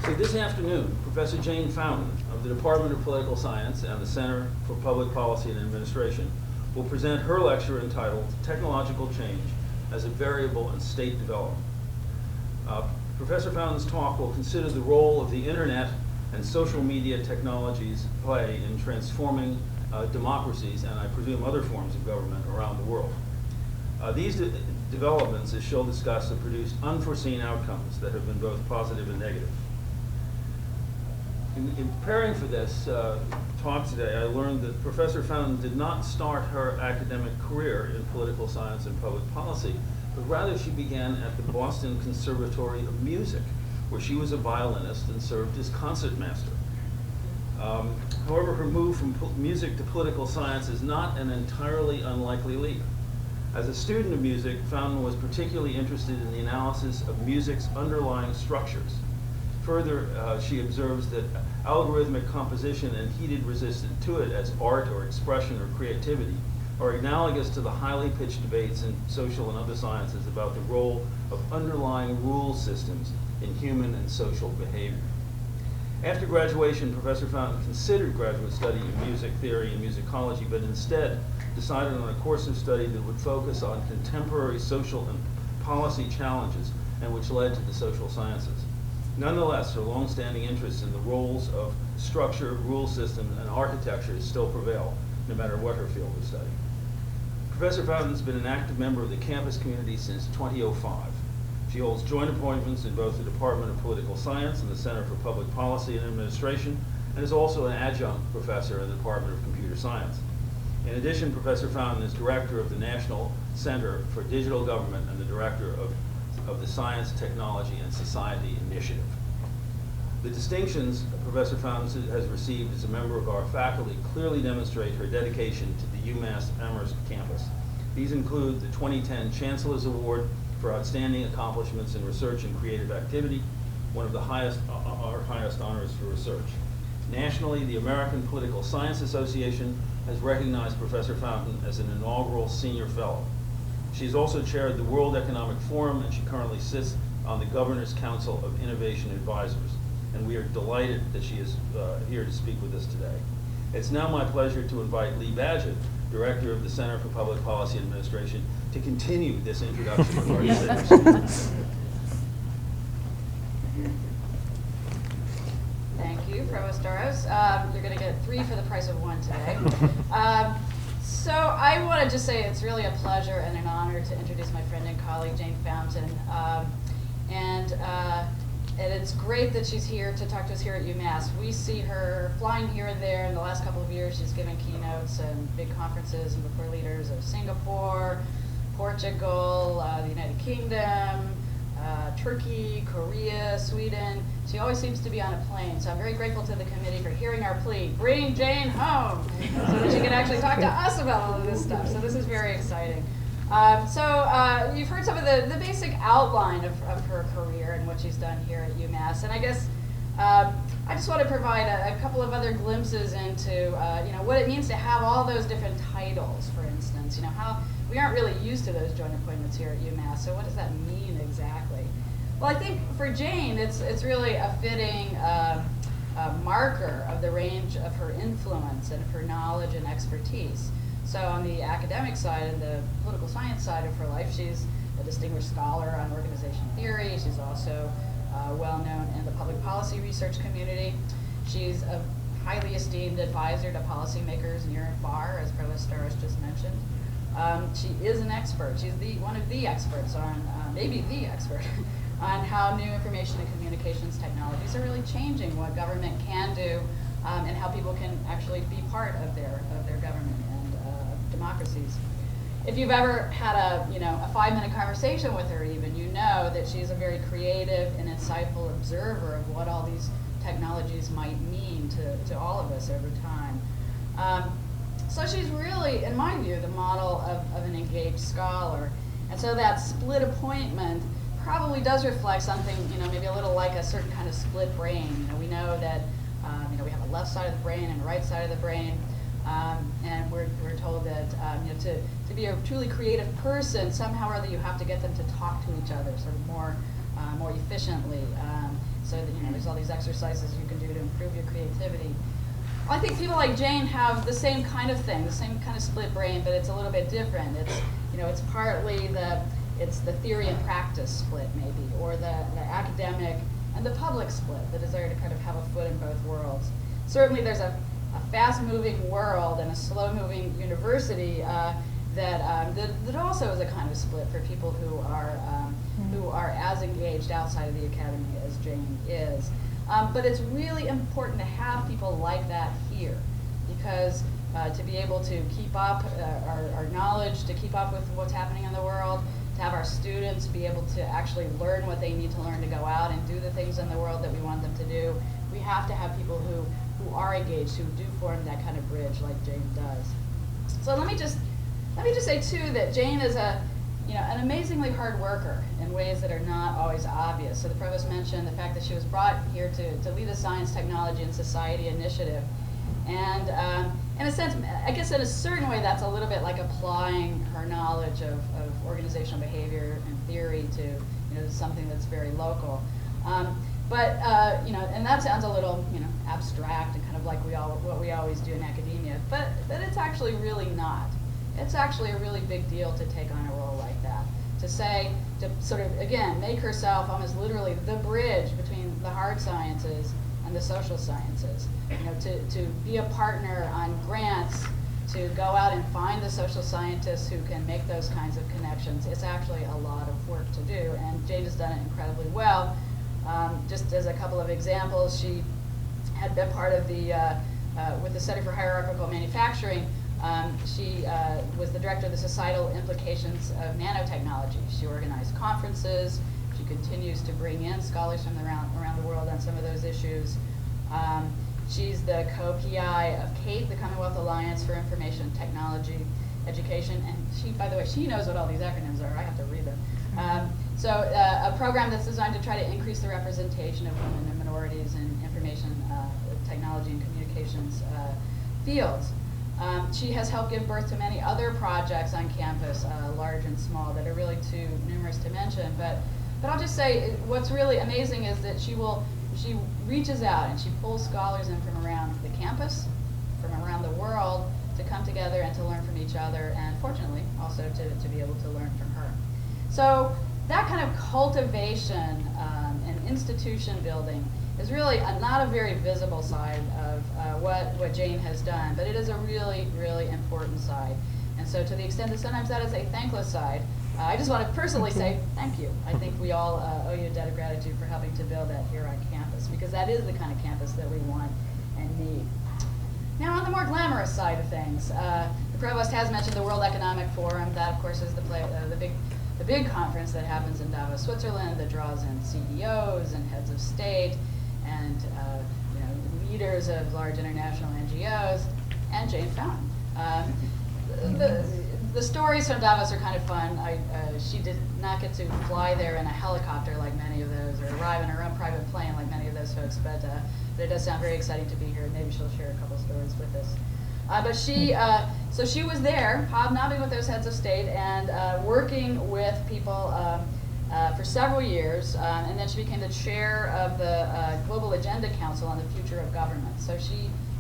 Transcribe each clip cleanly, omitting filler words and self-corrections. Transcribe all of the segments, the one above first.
So this afternoon, Professor Jane Fountain of the Department of Political Science and the Center for Public Policy and Administration will present her lecture entitled Technological Change as a Variable in State Development. Professor Fountain's talk will consider the role of the internet and social media technologies play in transforming democracies and, I presume, other forms of government around the world. These developments, as she'll discuss, have produced unforeseen outcomes that have been both positive and negative. In preparing for this talk today, I learned that Professor Fountain did not start her academic career in political science and public policy, but rather she began at the Boston Conservatory of Music, where she was a violinist and served as concertmaster. However, her move from music to political science is not an entirely unlikely leap. As a student of music, Fountain was particularly interested in the analysis of music's underlying structures. Further, she observes that algorithmic composition and heated resistance to it as art or expression or creativity are analogous to the highly pitched debates in social and other sciences about the role of underlying rule systems in human and social behavior. After graduation, Professor Fountain considered graduate study in music theory and musicology, but instead decided on a course of study that would focus on contemporary social and policy challenges and which led to the social sciences. Nonetheless, her long-standing interest in the roles of structure, rule systems, and architecture still prevail, no matter what her field of study. Professor Fountain has been an active member of the campus community since 2005. She holds joint appointments in both the Department of Political Science and the Center for Public Policy and Administration, and is also an adjunct professor in the Department of Computer Science. In addition, Professor Fountain is director of the National Center for Digital Government and the director of the Science, Technology, and Society Initiative. The distinctions Professor Fountain has received as a member of our faculty clearly demonstrate her dedication to the UMass Amherst campus. These include the 2010 Chancellor's Award for Outstanding Accomplishments in Research and Creative Activity, one of the our highest honors for research. Nationally, the American Political Science Association has recognized Professor Fountain as an inaugural senior fellow. She's also chaired the World Economic Forum, and she currently sits on the Governor's Council of Innovation Advisors. And we are delighted that she is here to speak with us today. It's now my pleasure to invite Lee Badgett, Director of the Center for Public Policy Administration, to continue this introduction of our distinguished. Thank you, Provost Doros. You're going to get 3 for the price of 1 today. So I want to just say it's really a pleasure and an honor to introduce my friend and colleague, Jane Fountain. And it's great that she's here to talk to us here at UMass. We see her flying here and there. In the last couple of years, she's given keynotes and big conferences and before leaders of Singapore, Portugal, the United Kingdom, Turkey, Korea, Sweden. She always seems to be on a plane. So I'm very grateful to the committee for hearing our plea, bring Jane home, so that she can actually talk to us about all of this stuff. So this is very exciting. You've heard some of the basic outline of her career and what she's done here at UMass, and I guess I just want to provide a couple of other glimpses into what it means to have all those different titles. For instance, how we aren't really used to those joint appointments here at UMass. So what does that mean exactly? Well, I think for Jane, it's really a fitting marker of the range of her influence and of her knowledge and expertise. So on the academic side and the political science side of her life, she's a distinguished scholar on organization theory. She's also well known in the public policy research community. She's a highly esteemed advisor to policymakers near and far, as Provost Doros just mentioned. She is an expert. She's one of the experts on, maybe the expert, on how new information and communications technologies are really changing what government can do and how people can actually be part of their government and democracies. If you've ever had a 5-minute conversation with her, even, you know that she's a very creative and insightful observer of what all these technologies might mean to all of us over time. So she's really, in my view, the model of an engaged scholar. And so that split appointment probably does reflect something, maybe a little like a certain kind of split brain. We know that, we have a left side of the brain and a right side of the brain. And we're told that to be a truly creative person, somehow or other you have to get them to talk to each other sort of more efficiently. so that, there's all these exercises you can do to improve your creativity. I think people like Jane have the same kind of thing, the same kind of split brain, but it's a little bit different. It's, it's partly it's the theory and practice split maybe, or the academic and the public split, the desire to kind of have a foot in both worlds. Certainly there's a fast-moving world and a slow-moving university that also is a kind of split for people who are as engaged outside of the academy as Jane is. But it's really important to have people like that here, because to be able to keep up our knowledge, to keep up with what's happening in the world, to have our students be able to actually learn what they need to learn to go out and do the things in the world that we want them to do, we have to have people who are engaged, who do form that kind of bridge like Jane does. So let me just say too that Jane is an amazingly hard worker in ways that are not always obvious. So the provost mentioned the fact that she was brought here to lead a science, technology, and society initiative. And in a sense, I guess in a certain way, that's a little bit like applying her knowledge of organizational behavior and theory to something that's very local. And that sounds a little abstract and kind of like what we always do in academia, but it's actually really not. It's actually a really big deal to take on a role like that. To sort of, again, make herself almost literally the bridge between the hard sciences and the social sciences. To be a partner on grants, to go out and find the social scientists who can make those kinds of connections. It's actually a lot of work to do, and Jane has done it incredibly well. Just as a couple of examples, she had been part of with the Center for Hierarchical Manufacturing. She was the director of the Societal Implications of Nanotechnology. She organized conferences. She continues to bring in scholars from around the world on some of those issues. She's the co-PI of CATE, the Commonwealth Alliance for Information Technology Education. And she, by the way, she knows what all these acronyms are. I have to read them. A program that's designed to try to increase the representation of women and minorities in information technology and communications fields. She has helped give birth to many other projects on campus, large and small, that are really too numerous to mention. But I'll just say what's really amazing is that she reaches out and she pulls scholars in from around the campus, from around the world, to come together and to learn from each other, and fortunately also to be able to learn from her. So that kind of cultivation and institution building is really not a very visible side of what Jane has done, but it is a really, really important side. And so to the extent that sometimes that is a thankless side, I just want to personally say thank you. I think we all owe you a debt of gratitude for helping to build that here on campus, because that is the kind of campus that we want and need. Now on the more glamorous side of things, the provost has mentioned the World Economic Forum. That of course is the big conference that happens in Davos, Switzerland, that draws in CEOs and heads of state and leaders of large international NGOs, and Jane Fountain. The stories from Davos are kind of fun. She did not get to fly there in a helicopter like many of those, or arrive in her own private plane like many of those folks, but it does sound very exciting to be here. Maybe she'll share a couple stories with us. So she was there, hobnobbing with those heads of state and working with people for several years, and then she became the chair of the Global Agenda Council on the Future of Government. So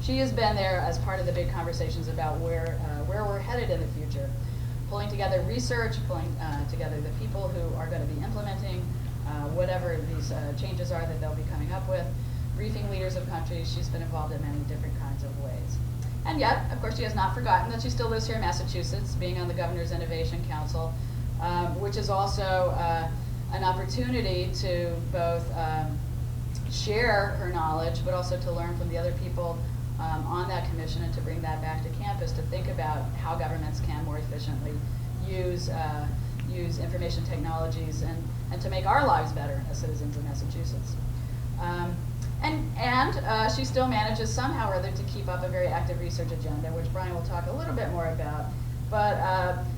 she has been there as part of the big conversations about where we're headed in the future, pulling together research, pulling together the people who are going to be implementing whatever these changes are that they'll be coming up with, briefing leaders of countries. She's been involved in many different kinds of ways. And yet, of course, she has not forgotten that she still lives here in Massachusetts, being on the Governor's Innovation Council, which is also an opportunity to both share her knowledge, but also to learn from the other people on that commission, and to bring that back to campus to think about how governments can more efficiently use information technologies and to make our lives better as citizens of Massachusetts. And she still manages somehow or other to keep up a very active research agenda, which Brian will talk a little bit more about. But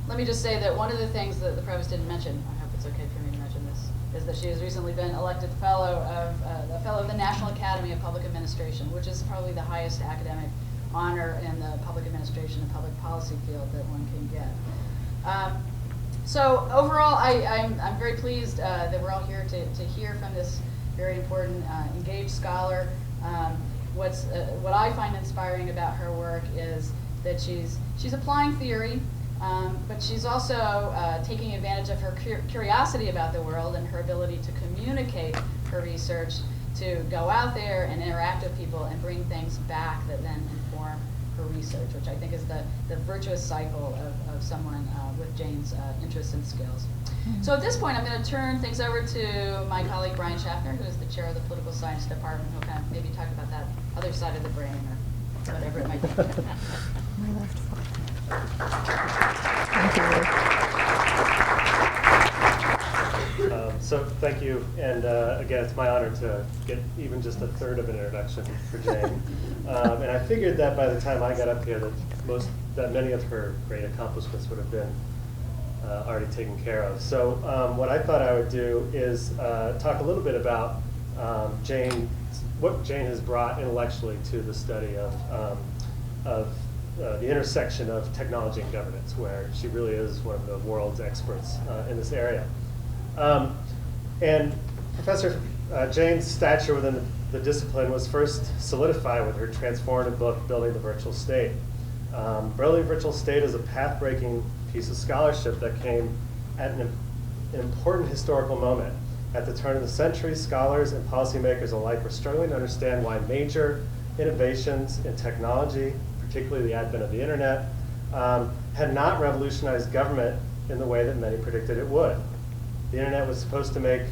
let me just say that one of the things that the provost didn't mention, I hope it's okay for me to mention this, is that she has recently been elected fellow of the National Academy of Public Administration, which is probably the highest academic honor in the public administration and public policy field that one can get. So overall, I'm very pleased that we're all here to hear from this very important, engaged scholar. What I find inspiring about her work is that she's applying theory, but she's also taking advantage of her curiosity about the world and her ability to communicate her research, to go out there and interact with people and bring things back that then inform her research, which I think is the virtuous cycle of someone with Jane's interests and skills. So at this point, I'm going to turn things over to my colleague Brian Schaffner, who is the chair of the Political Science Department, who'll kind of maybe talk about that other side of the brain or whatever it might be. My left foot. Thank you. So thank you, and again, it's my honor to get even just a third of an introduction for Jane. And I figured that by the time I got up here, that many of her great accomplishments would have been already taken care of. So what I thought I would do is talk a little bit about what Jane has brought intellectually to the study of the intersection of technology and governance, where she really is one of the world's experts in this area. And Professor Jane's stature within the discipline was first solidified with her transformative book, Building the Virtual State. Building the Virtual State is a path-breaking piece of scholarship that came at an important historical moment. At the turn of the century, scholars and policymakers alike were struggling to understand why major innovations in technology, particularly the advent of the internet, had not revolutionized government in the way that many predicted it would. The internet was supposed to make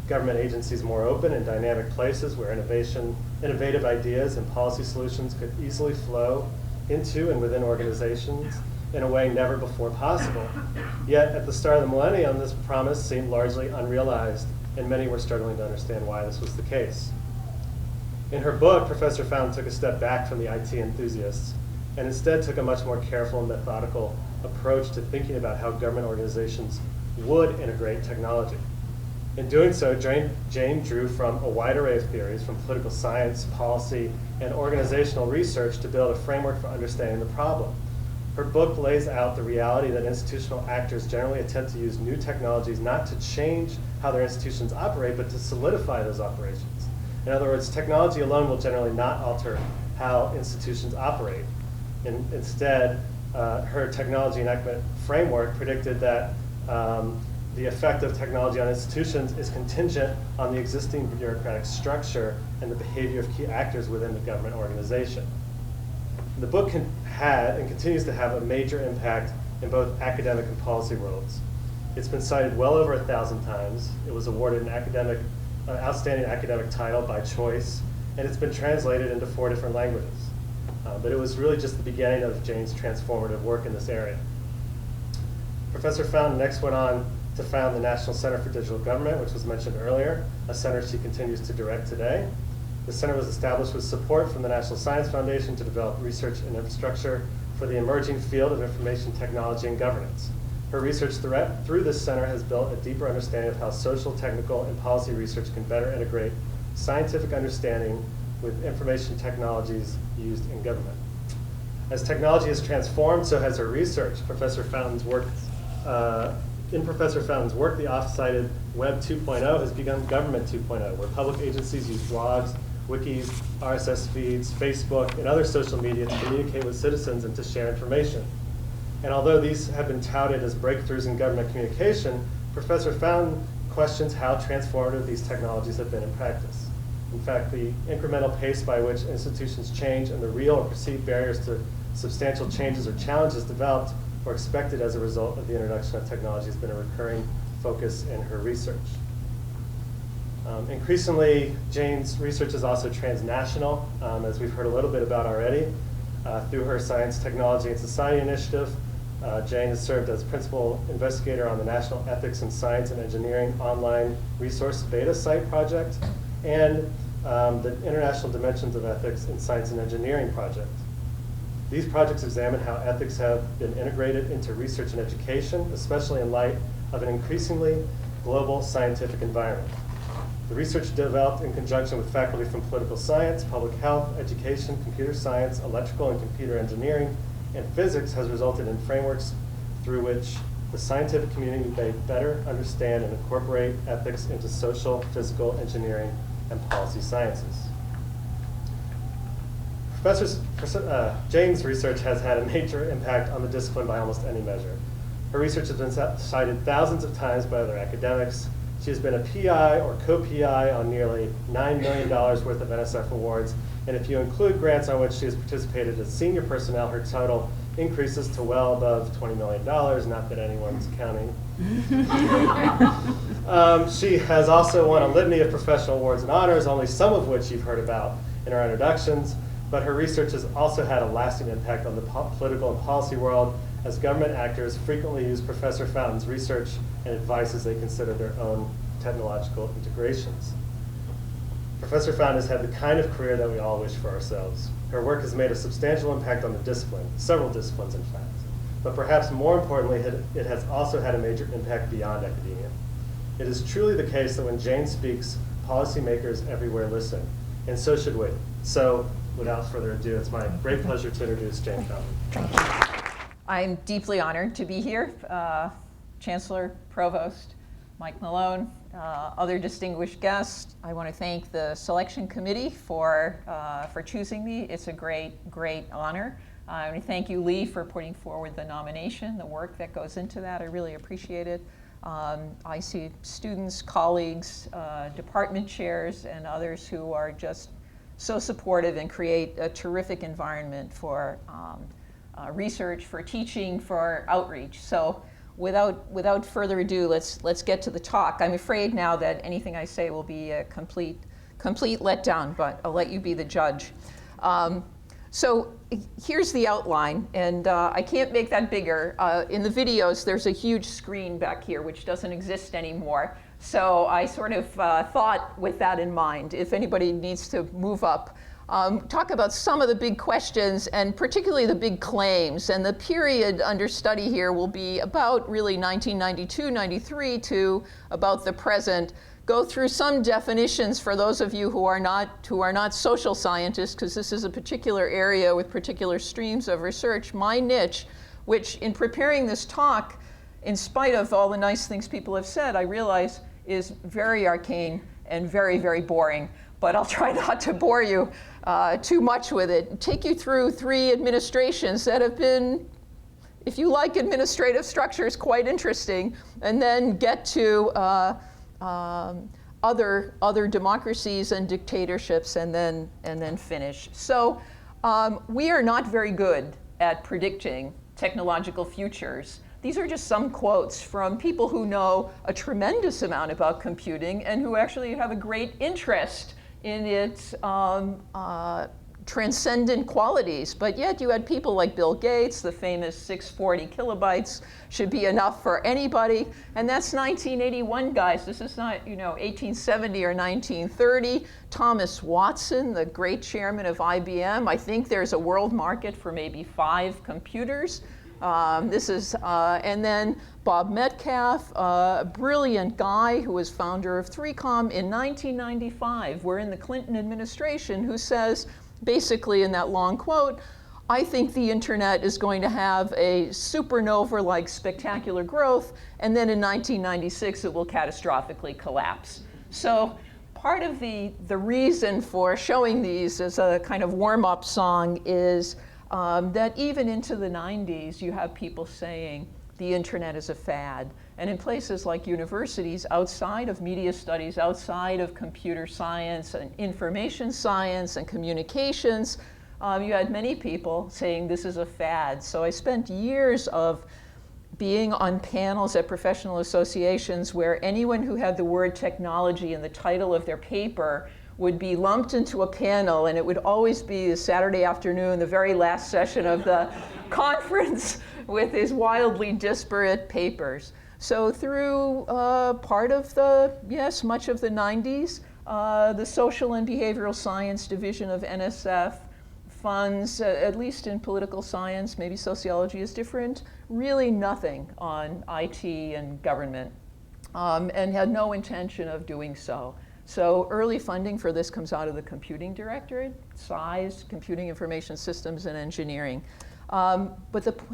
government agencies more open and dynamic places where innovative ideas and policy solutions could easily flow into and within organizations in a way never before possible. Yet at the start of the millennium, this promise seemed largely unrealized, and many were struggling to understand why this was the case. In her book, Professor Fountain took a step back from the IT enthusiasts and instead took a much more careful and methodical approach to thinking about how government organizations would integrate technology. In doing so, Jane drew from a wide array of theories from political science, policy, and organizational research to build a framework for understanding the problem. Her book lays out the reality that institutional actors generally attempt to use new technologies not to change how their institutions operate, but to solidify those operations. In other words, technology alone will generally not alter how institutions operate. Instead, her technology enactment framework predicted that the effect of technology on institutions is contingent on the existing bureaucratic structure and the behavior of key actors within the government organization. The book had and continues to have a major impact in both academic and policy worlds. It's been cited well over 1,000 times. It was awarded an outstanding academic title by choice, and it's been translated into 4 different languages. But it was really just the beginning of Jane's transformative work in this area. Professor Fountain next went on to found the National Center for Digital Government, which was mentioned earlier, a center she continues to direct today. The center was established with support from the National Science Foundation to develop research and infrastructure for the emerging field of information technology and governance. Her research through this center has built a deeper understanding of how social, technical, and policy research can better integrate scientific understanding with information technologies used in government. As technology has transformed, so has her research. In Professor Fountain's work, the oft-cited Web 2.0 has become Government 2.0, where public agencies use blogs, wikis, RSS feeds, Facebook, and other social media to communicate with citizens and to share information. And although these have been touted as breakthroughs in government communication, Professor Fountain questions how transformative these technologies have been in practice. In fact, the incremental pace by which institutions change and the real or perceived barriers to substantial changes or challenges developed or expected as a result of the introduction of technology has been a recurring focus in her research. Increasingly, Jane's research is also transnational, as we've heard a little bit about already. Through her Science, Technology, and Society initiative, Jane has served as principal investigator on the National Ethics in Science and Engineering online resource beta site project and the International Dimensions of Ethics in Science and Engineering project. These projects examine how ethics have been integrated into research and education, especially in light of an increasingly global scientific environment. The research developed in conjunction with faculty from political science, public health, education, computer science, electrical and computer engineering, and physics has resulted in frameworks through which the scientific community may better understand and incorporate ethics into social, physical, engineering, and policy sciences. Jane's research has had a major impact on the discipline by almost any measure. Her research has been cited thousands of times by other academics. She has been a PI or co-PI on nearly $9 million worth of NSF awards, and if you include grants on which she has participated as senior personnel, her total increases to well above $20 million, not that anyone's counting. She has also won a litany of professional awards and honors, only some of which you've heard about in our introductions, but her research has also had a lasting impact on the political and policy world, as government actors frequently use Professor Fountain's research and advice as they consider their own technological integrations. Professor Fountain has had the kind of career that we all wish for ourselves. Her work has made a substantial impact on the discipline, several disciplines in fact, but perhaps more importantly, it has also had a major impact beyond academia. It is truly the case that when Jane speaks, policymakers everywhere listen, and so should we. So, without further ado, it's my great pleasure to introduce Jane Fountain. I'm deeply honored to be here. Chancellor, Provost, Mike Malone, other distinguished guests. I want to thank the selection committee for choosing me. It's a great honor. I want to thank you, Lee, for putting forward the nomination, the work that goes into that. I really appreciate it. I see students, colleagues, department chairs, and others who are just so supportive and create a terrific environment for research, for teaching, for outreach. So without further ado, let's get to the talk. I'm afraid now that anything I say will be a complete letdown, but I'll let you be the judge. So here's the outline, and I can't make that bigger. In the videos, there's a huge screen back here which doesn't exist anymore. So I sort of thought with that in mind, if anybody needs to move up, talk about some of the big questions and particularly the big claims. And the period under study here will be about really 1992, 93 to about the present. Go through some definitions for those of you who are not social scientists, because this is a particular area with particular streams of research. My niche, which in preparing this talk, in spite of all the nice things people have said, I realize is very arcane and very boring. But I'll try not to bore you too much with it. Take you through 3 administrations that have been, if you like administrative structures, quite interesting, and then get to other democracies and dictatorships, and then finish. So we are not very good at predicting technological futures. These are just some quotes from people who know a tremendous amount about computing and who actually have a great interest in its transcendent qualities. But yet you had people like Bill Gates, the famous 640 kilobytes should be enough for anybody. And that's 1981, guys. This is not 1870 or 1930. Thomas Watson, the great chairman of IBM. I think there's a world market for maybe 5 computers. And then Bob Metcalfe, a brilliant guy who was founder of 3Com in 1995. We're in the Clinton administration, who says, basically in that long quote, I think the internet is going to have a supernova-like spectacular growth, and then in 1996 it will catastrophically collapse. So part of the reason for showing these as a kind of warm-up song is that even into the 90s, you have people saying the internet is a fad. And in places like universities, outside of media studies, outside of computer science and information science and communications, you had many people saying this is a fad. So I spent years of being on panels at professional associations where anyone who had the word technology in the title of their paper would be lumped into a panel, and it would always be a Saturday afternoon, the very last session of the conference, with his wildly disparate papers. So through part of much of the 90s, the Social and Behavioral Science Division of NSF funds, at least in political science, maybe sociology is different, really nothing on IT and government, and had no intention of doing so. So early funding for this comes out of the Computing Directorate, SIZE, Computing Information Systems and Engineering. And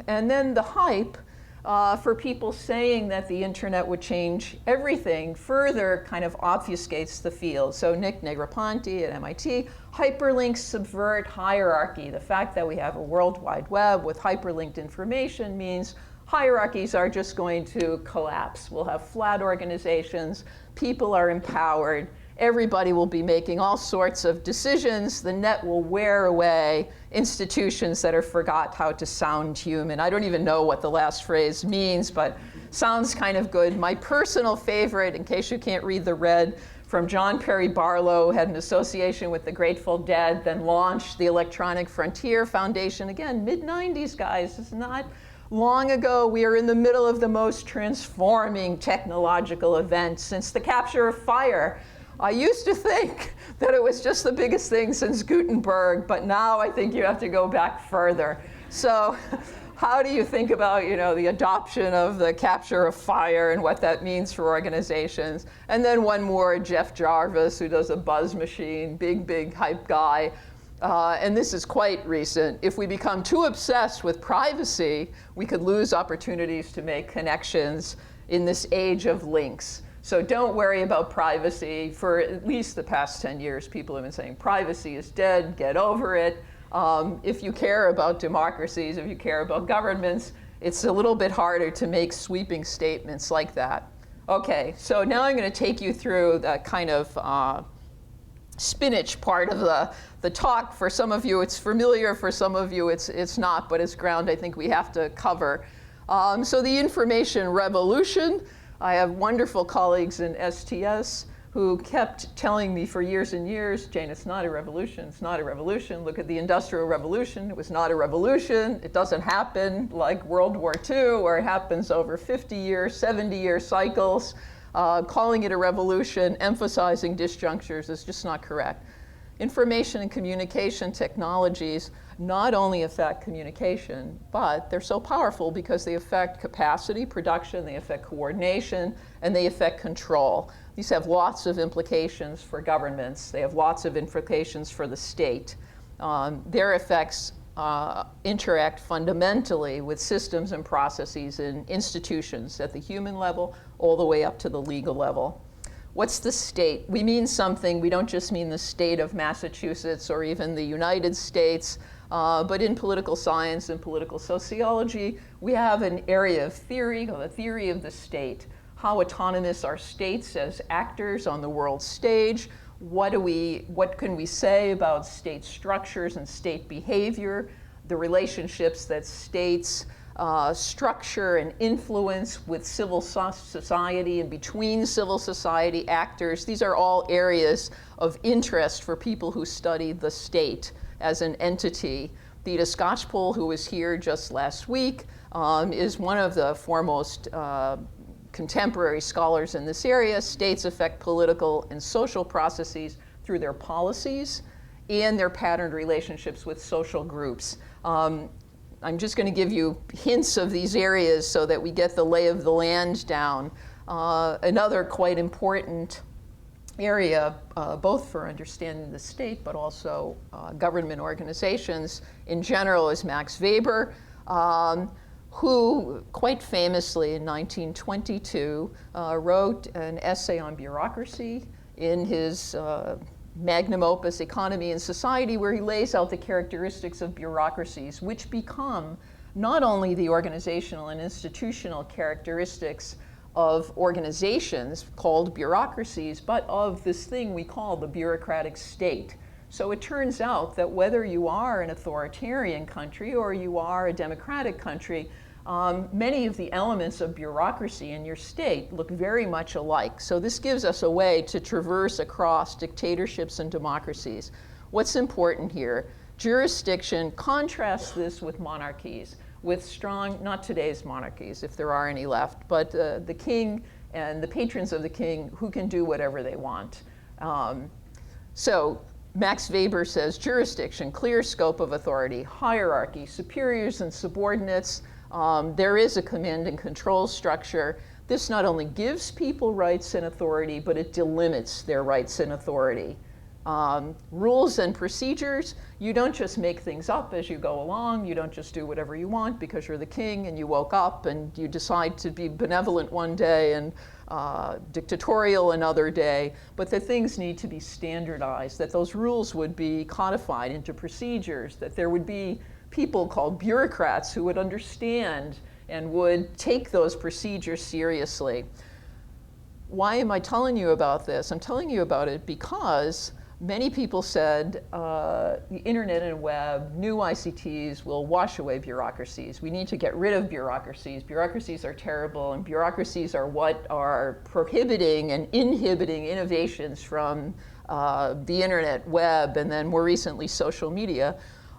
then the hype for people saying that the internet would change everything further kind of obfuscates the field. So Nick Negroponte at MIT, hyperlinks subvert hierarchy. The fact that we have a World Wide Web with hyperlinked information means hierarchies are just going to collapse. We'll have flat organizations, people are empowered, everybody will be making all sorts of decisions. The net will wear away institutions that have forgot how to sound human. I don't even know what the last phrase means, but sounds kind of good. My personal favorite, in case you can't read the red, from John Perry Barlow, had an association with the Grateful Dead, then launched the Electronic Frontier Foundation. Again, mid-90s, guys. It's not long ago. We are in the middle of the most transforming technological event since the capture of fire. I used to think that it was just the biggest thing since Gutenberg, but now I think you have to go back further. So how do you think about, the adoption of the capture of fire and what that means for organizations? And then one more, Jeff Jarvis, who does a buzz machine, big hype guy. And this is quite recent. If we become too obsessed with privacy, we could lose opportunities to make connections in this age of links. So don't worry about privacy. For at least the past 10 years, people have been saying privacy is dead, get over it. If you care about democracies, if you care about governments, it's a little bit harder to make sweeping statements like that. Okay, so now I'm going to take you through the kind of spinach part of the talk. For some of you it's familiar, for some of you it's not, but it's ground I think we have to cover. So the information revolution. I have wonderful colleagues in STS who kept telling me for years and years, Jane, it's not a revolution, it's not a revolution. Look at the Industrial Revolution, it was not a revolution. It doesn't happen like World War II, where it happens over 50-year, 70-year cycles. Calling it a revolution, emphasizing disjunctures is just not correct. Information and communication technologies not only affect communication, but they're so powerful because they affect capacity, production, they affect coordination, and they affect control. These have lots of implications for governments. They have lots of implications for the state. Their effects interact fundamentally with systems and processes in institutions at the human level all the way up to the legal level. What's the state? We mean something. We don't just mean the state of Massachusetts or even the United States, but in political science and political sociology, we have an area of theory, called the theory of the state. How autonomous are states as actors on the world stage? What can we say about state structures and state behavior, the relationships that states structure and influence with civil society and between civil society actors? These are all areas of interest for people who study the state as an entity. Theda Skocpol, who was here just last week, is one of the foremost contemporary scholars in this area. States affect political and social processes through their policies and their patterned relationships with social groups. I'm just going to give you hints of these areas so that we get the lay of the land down. Another quite important area, both for understanding the state, but also government organizations in general, is Max Weber, who quite famously in 1922 wrote an essay on bureaucracy in his magnum opus, Economy and Society, where he lays out the characteristics of bureaucracies, which become not only the organizational and institutional characteristics of organizations called bureaucracies, but of this thing we call the bureaucratic state. So it turns out that whether you are an authoritarian country or you are a democratic country, many of the elements of bureaucracy in your state look very much alike. So this gives us a way to traverse across dictatorships and democracies. What's important here? Jurisdiction. Contrast this with monarchies, with strong, not today's monarchies, if there are any left, but the king and the patrons of the king who can do whatever they want. So Max Weber says jurisdiction, clear scope of authority, hierarchy, superiors and subordinates. There is a command and control structure. This not only gives people rights and authority, but it delimits their rights and authority. Rules and procedures, you don't just make things up as you go along. You don't just do whatever you want because you're the king and you woke up and you decide to be benevolent one day and dictatorial another day, but that things need to be standardized, that those rules would be codified into procedures, that there would be people called bureaucrats who would understand and would take those procedures seriously. Why am I telling you about this? I'm telling you about it because many people said the internet and web, new ICTs will wash away bureaucracies. We need to get rid of bureaucracies. Bureaucracies are terrible, and bureaucracies are what are prohibiting and inhibiting innovations from the internet, web, and then more recently social media.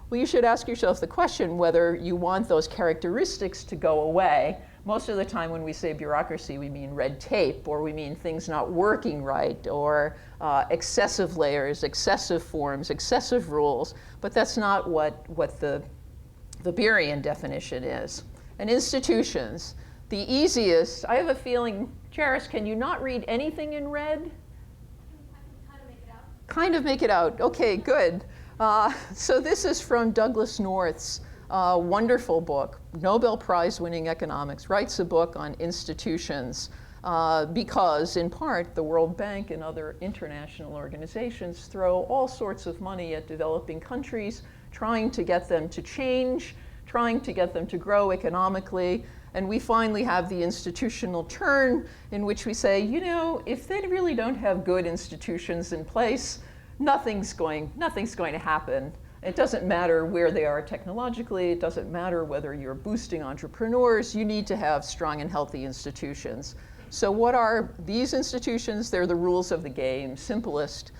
Well, you should ask yourself the question whether you want those characteristics to go away. Most of the time when we say bureaucracy, we mean red tape, or we mean things not working right, or excessive layers, excessive forms, excessive rules. But that's not what the Burian definition is. And institutions, the easiest, I have a feeling, Charis, can you not read anything in red? I can kind of make it out. Kind of make it out. Okay, good. So this is from Douglas North's wonderful book, Nobel Prize winning economics, writes a book on institutions because, in part, the World Bank and other international organizations throw all sorts of money at developing countries, trying to get them to change, trying to get them to grow economically. And we finally have the institutional turn in which we say, you know, if they really don't have good institutions in place, nothing's going to happen. It doesn't matter where they are technologically. It doesn't matter whether you're boosting entrepreneurs. You need to have strong and healthy institutions. So what are these institutions? They're the rules of the game. Simplest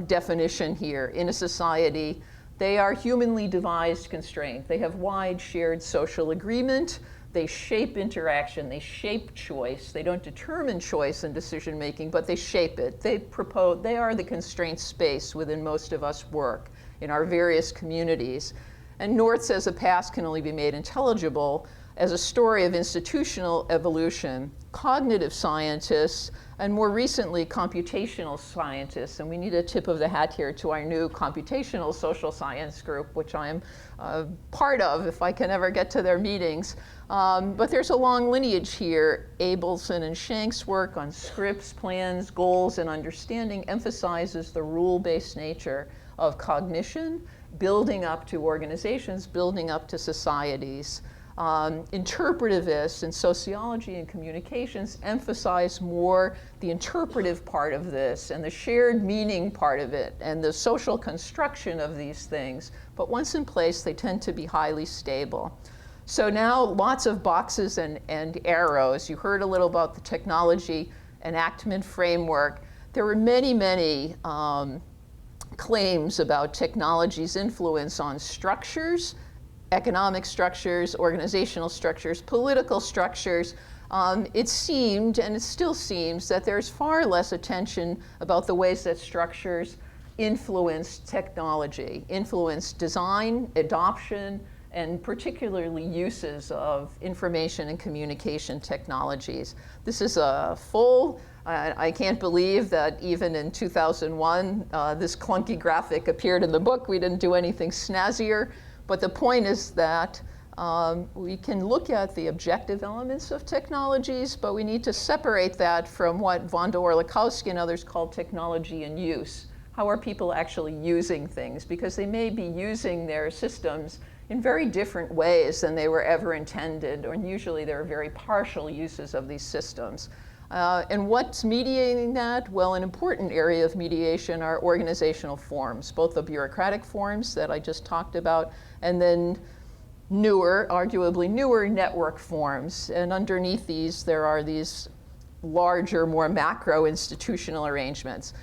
definition here. In a society, they are humanly devised constraint. They have wide shared social agreement. They shape interaction. They shape choice. They don't determine choice and decision making, but they shape it. They are the constraint space within most of us work in our various communities. And North says a past can only be made intelligible as a story of institutional evolution. Cognitive scientists, and more recently, computational scientists, and we need a tip of the hat here to our new computational social science group, which I am part of if I can ever get to their meetings. But there's a long lineage here. Abelson and Shank's work on scripts, plans, goals, and understanding emphasizes the rule-based nature of cognition, building up to organizations, building up to societies. Interpretivists in sociology and communications emphasize more the interpretive part of this and the shared meaning part of it and the social construction of these things. But once in place, they tend to be highly stable. So now lots of boxes and arrows. You heard a little about the technology enactment framework. There were many, many claims about technology's influence on structures, economic structures, organizational structures, political structures. It seemed, and it still seems, that there's far less attention about the ways that structures influence technology, influence design, adoption, and particularly uses of information and communication technologies. This is a full, I can't believe that even in 2001, this clunky graphic appeared in the book. We didn't do anything snazzier. But the point is that we can look at the objective elements of technologies, but we need to separate that from what Vonda Orlikowski and others call technology in use. How are people actually using things? Because they may be using their systems in very different ways than they were ever intended, or usually there are very partial uses of these systems. And what's mediating that? Well, an important area of mediation are organizational forms, both the bureaucratic forms that I just talked about, and then newer, arguably newer network forms. And underneath these, there are these larger, more macro institutional arrangements.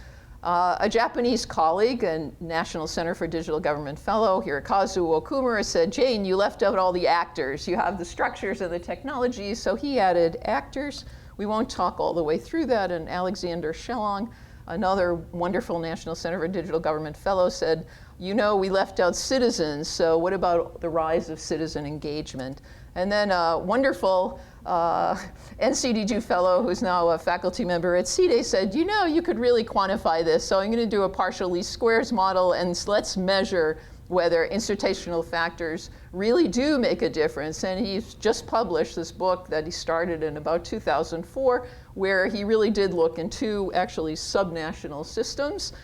A Japanese colleague and National Center for Digital Government fellow, Hirokazu Okumura, said, Jane, you left out all the actors. You have the structures and the technologies, so he added actors. We won't talk all the way through that, and Alexander Shellong, another wonderful National Center for Digital Government fellow, said, you know, we left out citizens, so what about the rise of citizen engagement? And then a wonderful NCDG fellow who's now a faculty member at CDE said, you know, you could really quantify this, so I'm going to do a partial least squares model, and let's measure whether institutional factors really do make a difference. And he's just published this book that he started in about 2004, where he really did look into actually subnational systems,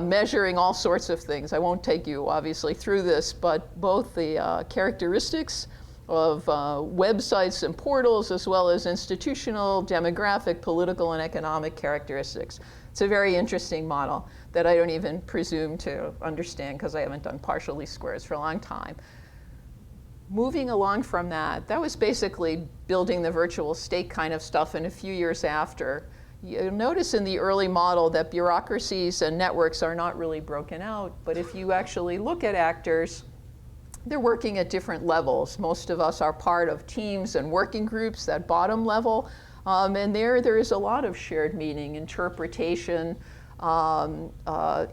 measuring all sorts of things. I won't take you, obviously, through this, but both the characteristics of websites and portals, as well as institutional, demographic, political, and economic characteristics. It's a very interesting model that I don't even presume to understand because I haven't done partial least squares for a long time. Moving along from that, that was basically building the virtual state kind of stuff, and a few years after. You'll notice in the early model that bureaucracies and networks are not really broken out, but if you actually look at actors, they're working at different levels. Most of us are part of teams and working groups, that bottom level. And there is a lot of shared meaning, interpretation,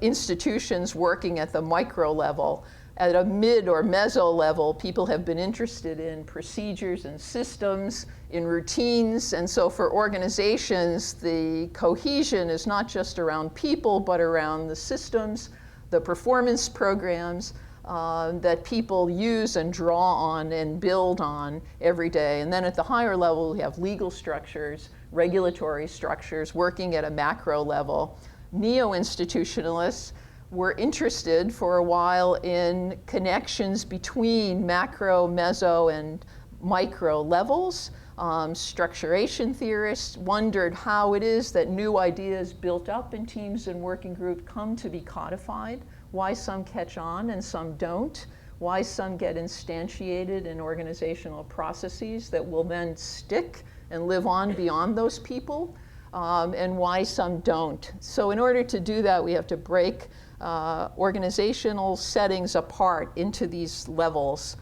institutions working at the micro level. At a mid or meso level, people have been interested in procedures and systems, in routines. And so for organizations, the cohesion is not just around people, but around the systems, the performance programs, that people use and draw on and build on every day. And then at the higher level, we have legal structures, regulatory structures working at a macro level. Neo-institutionalists were interested for a while in connections between macro, meso, and micro levels. Structuration theorists wondered how it is that new ideas built up in teams and working groups come to be codified, why some catch on and some don't, why some get instantiated in organizational processes that will then stick and live on beyond those people, and why some don't. So in order to do that, we have to break organizational settings apart into these levels.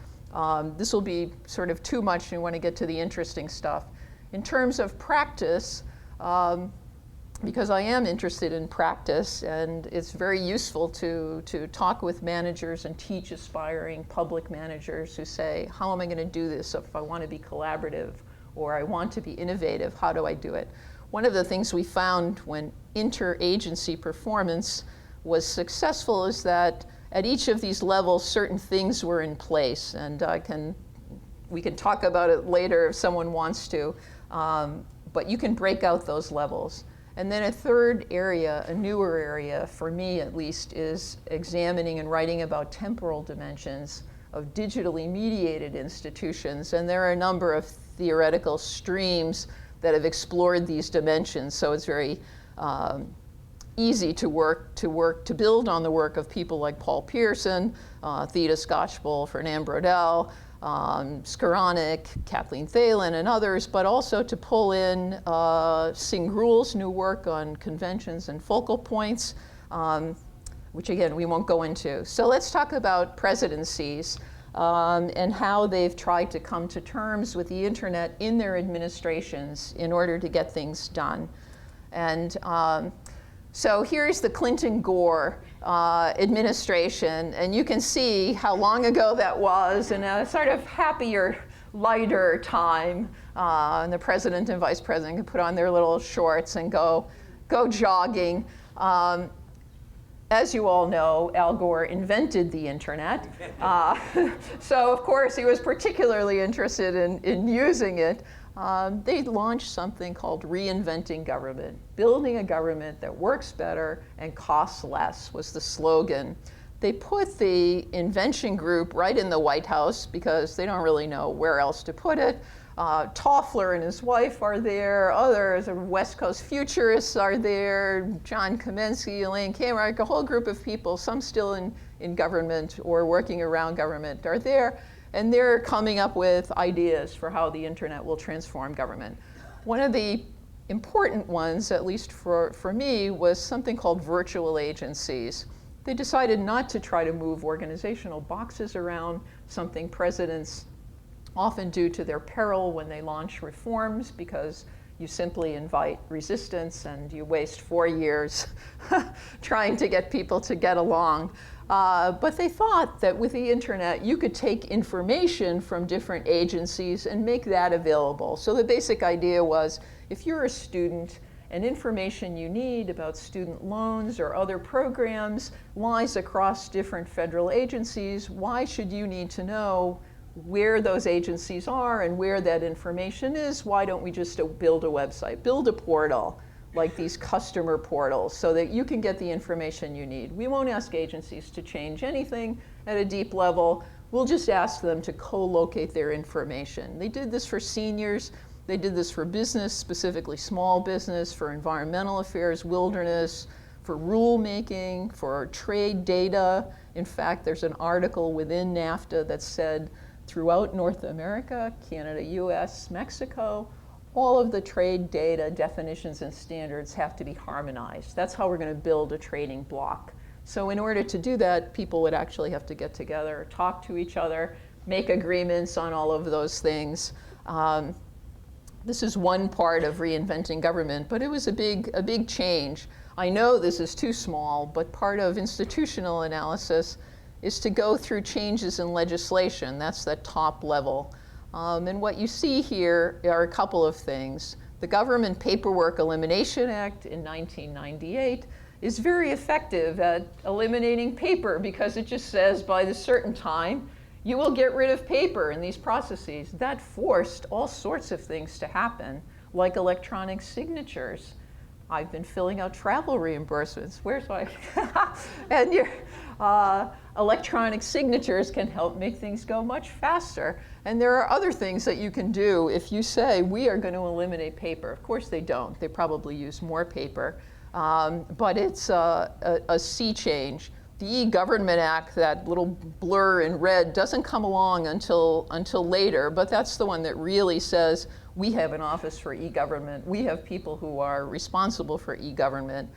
This will be sort of too much, and you want to get to the interesting stuff. In terms of practice, because I am interested in practice, and it's very useful to talk with managers and teach aspiring public managers who say, how am I going to do this if I want to be collaborative or I want to be innovative? How do I do it? One of the things we found when interagency performance was successful is that at each of these levels, certain things were in place. And we can talk about it later if someone wants to, but you can break out those levels. And then a third area, a newer area, for me at least, is examining and writing about temporal dimensions of digitally mediated institutions. And there are a number of theoretical streams that have explored these dimensions. So it's very easy to build on the work of people like Paul Pearson, Theda Skocpol, Fernand Braudel, Skoranek, Kathleen Thalen, and others, but also to pull in Singh Grul's new work on conventions and focal points, which again, we won't go into. So let's talk about presidencies and how they've tried to come to terms with the internet in their administrations in order to get things done. And so here's the Clinton-Gore administration, and you can see how long ago that was in a sort of happier, lighter time. And the president and vice president can put on their little shorts and go jogging. As you all know, Al Gore invented the internet. So of course he was particularly interested in using it. They launched something called reinventing government. Building a government that works better and costs less was the slogan. They put the invention group right in the White House because they don't really know where else to put it. Toffler and his wife are there. Others, West Coast futurists are there. John Kamensky, Elaine Kamarck, a whole group of people, some still in government or working around government, are there. And they're coming up with ideas for how the internet will transform government. One of the important ones, at least for me, was something called virtual agencies. They decided not to try to move organizational boxes around, something presidents often do to their peril when they launch reforms, because you simply invite resistance and you waste 4 years trying to get people to get along. But they thought that with the internet, you could take information from different agencies and make that available. So the basic idea was, if you're a student and information you need about student loans or other programs lies across different federal agencies, why should you need to know where those agencies are and where that information is? Why don't we just build a website, build a portal, like these customer portals, so that you can get the information you need? We won't ask agencies to change anything at a deep level. We'll just ask them to co-locate their information. They did this for seniors. They did this for business, specifically small business, for environmental affairs, wilderness, for rulemaking, for trade data. In fact, there's an article within NAFTA that said throughout North America, Canada, US, Mexico, all of the trade data definitions and standards have to be harmonized. That's how we're going to build a trading bloc. So in order to do that, people would actually have to get together, talk to each other, make agreements on all of those things. This is one part of reinventing government, but it was a big change. I know this is too small, but part of institutional analysis is to go through changes in legislation. That's the top level. And what you see here are a couple of things. The Government Paperwork Elimination Act in 1998 is very effective at eliminating paper, because it just says by the certain time, you will get rid of paper in these processes. That forced all sorts of things to happen, like electronic signatures. I've been filling out travel reimbursements. Where's my, and your electronic signatures can help make things go much faster. And there are other things that you can do if you say, we are going to eliminate paper. Of course they don't. They probably use more paper. But it's a sea change. The E-Government Act, that little blur in red, doesn't come along until later, but that's the one that really says, we have an office for e-government. We have people who are responsible for e-government.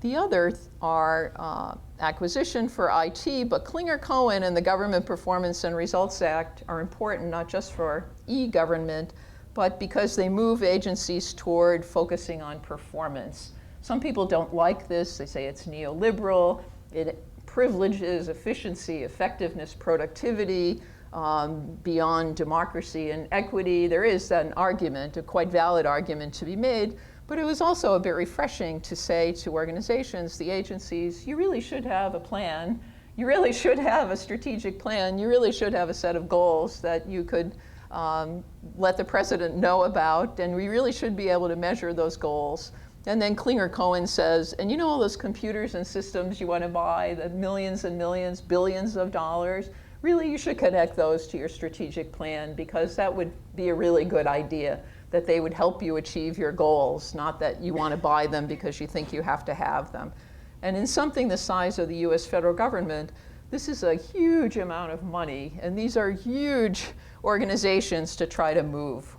The other are acquisition for IT, but Klinger-Cohen and the Government Performance and Results Act are important not just for e-government, but because they move agencies toward focusing on performance. Some people don't like this. They say it's neoliberal. It privileges efficiency, effectiveness, productivity, beyond democracy and equity. There is an argument, a quite valid argument to be made, but it was also a bit refreshing to say to organizations, the agencies, you really should have a plan. You really should have a strategic plan. You really should have a set of goals that you could let the president know about, and we really should be able to measure those goals. And then Klinger-Cohen says, and you know all those computers and systems you want to buy, the millions and millions, billions of dollars, really you should connect those to your strategic plan, because that would be a really good idea, that they would help you achieve your goals, not that you want to buy them because you think you have to have them. And in something the size of the US federal government, this is a huge amount of money, and these are huge organizations to try to move.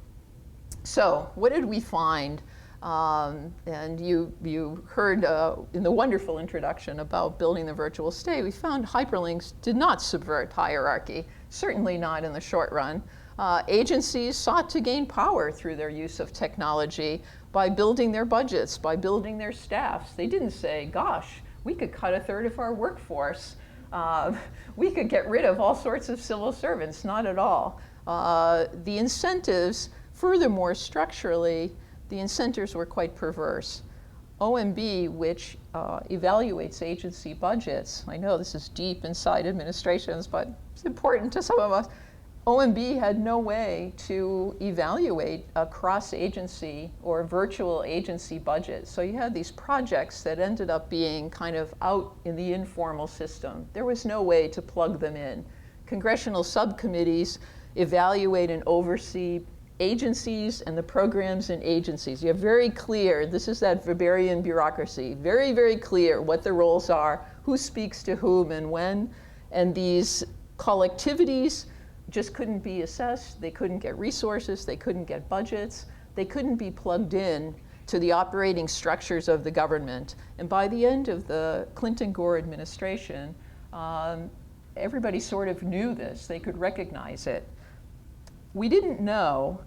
So what did we find? And you heard in the wonderful introduction about building the virtual state, we found hyperlinks did not subvert hierarchy, certainly not in the short run. Agencies sought to gain power through their use of technology by building their budgets, by building their staffs. They didn't say, gosh, we could cut 1/3 of our workforce. We could get rid of all sorts of civil servants, not at all. The incentives, furthermore, structurally, the incentives were quite perverse. OMB, which evaluates agency budgets, I know this is deep inside administrations, but it's important to some of us. OMB had no way to evaluate a cross-agency or virtual agency budget. So you had these projects that ended up being kind of out in the informal system. There was no way to plug them in. Congressional subcommittees evaluate and oversee agencies and the programs in agencies. You have very clear, this is that Weberian bureaucracy, very, very clear what the roles are, who speaks to whom and when, and these collectivities just couldn't be assessed, they couldn't get resources, they couldn't get budgets, they couldn't be plugged in to the operating structures of the government. And by the end of the Clinton-Gore administration, everybody sort of knew this, they could recognize it. We didn't know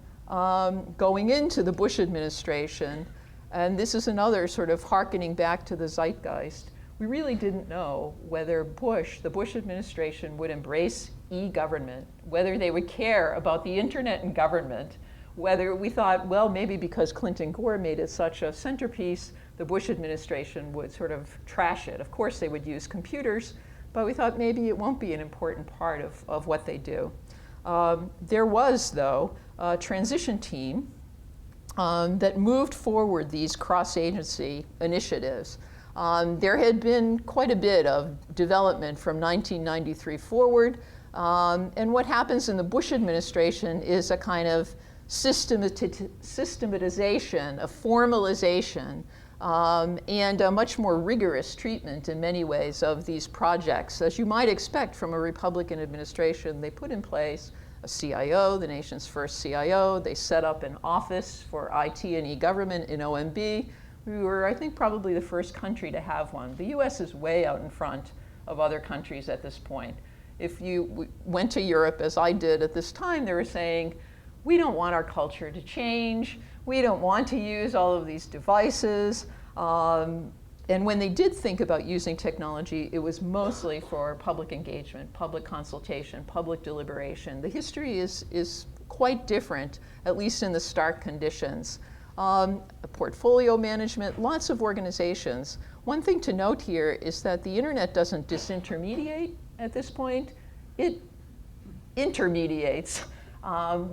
going into the Bush administration, and this is another sort of hearkening back to the zeitgeist, we really didn't know whether the Bush administration would embrace e-government, whether they would care about the internet and government, whether we thought, well, maybe because Clinton Gore made it such a centerpiece, the Bush administration would sort of trash it. Of course, they would use computers, but we thought maybe it won't be an important part of what they do. There was, though, a transition team that moved forward these cross-agency initiatives. There had been quite a bit of development from 1993 forward, and what happens in the Bush administration is a kind of systematization, a formalization, and a much more rigorous treatment in many ways of these projects. As you might expect from a Republican administration, they put in place a CIO, the nation's first CIO. They set up an office for IT and e-government in OMB. We were, I think, probably the first country to have one. The US is way out in front of other countries at this point. If you went to Europe, as I did at this time, they were saying, we don't want our culture to change. We don't want to use all of these devices. And when they did think about using technology, it was mostly for public engagement, public consultation, public deliberation. The history is quite different, at least in the start conditions. Portfolio management, lots of organizations. One thing to note here is that the internet doesn't disintermediate at this point. It intermediates.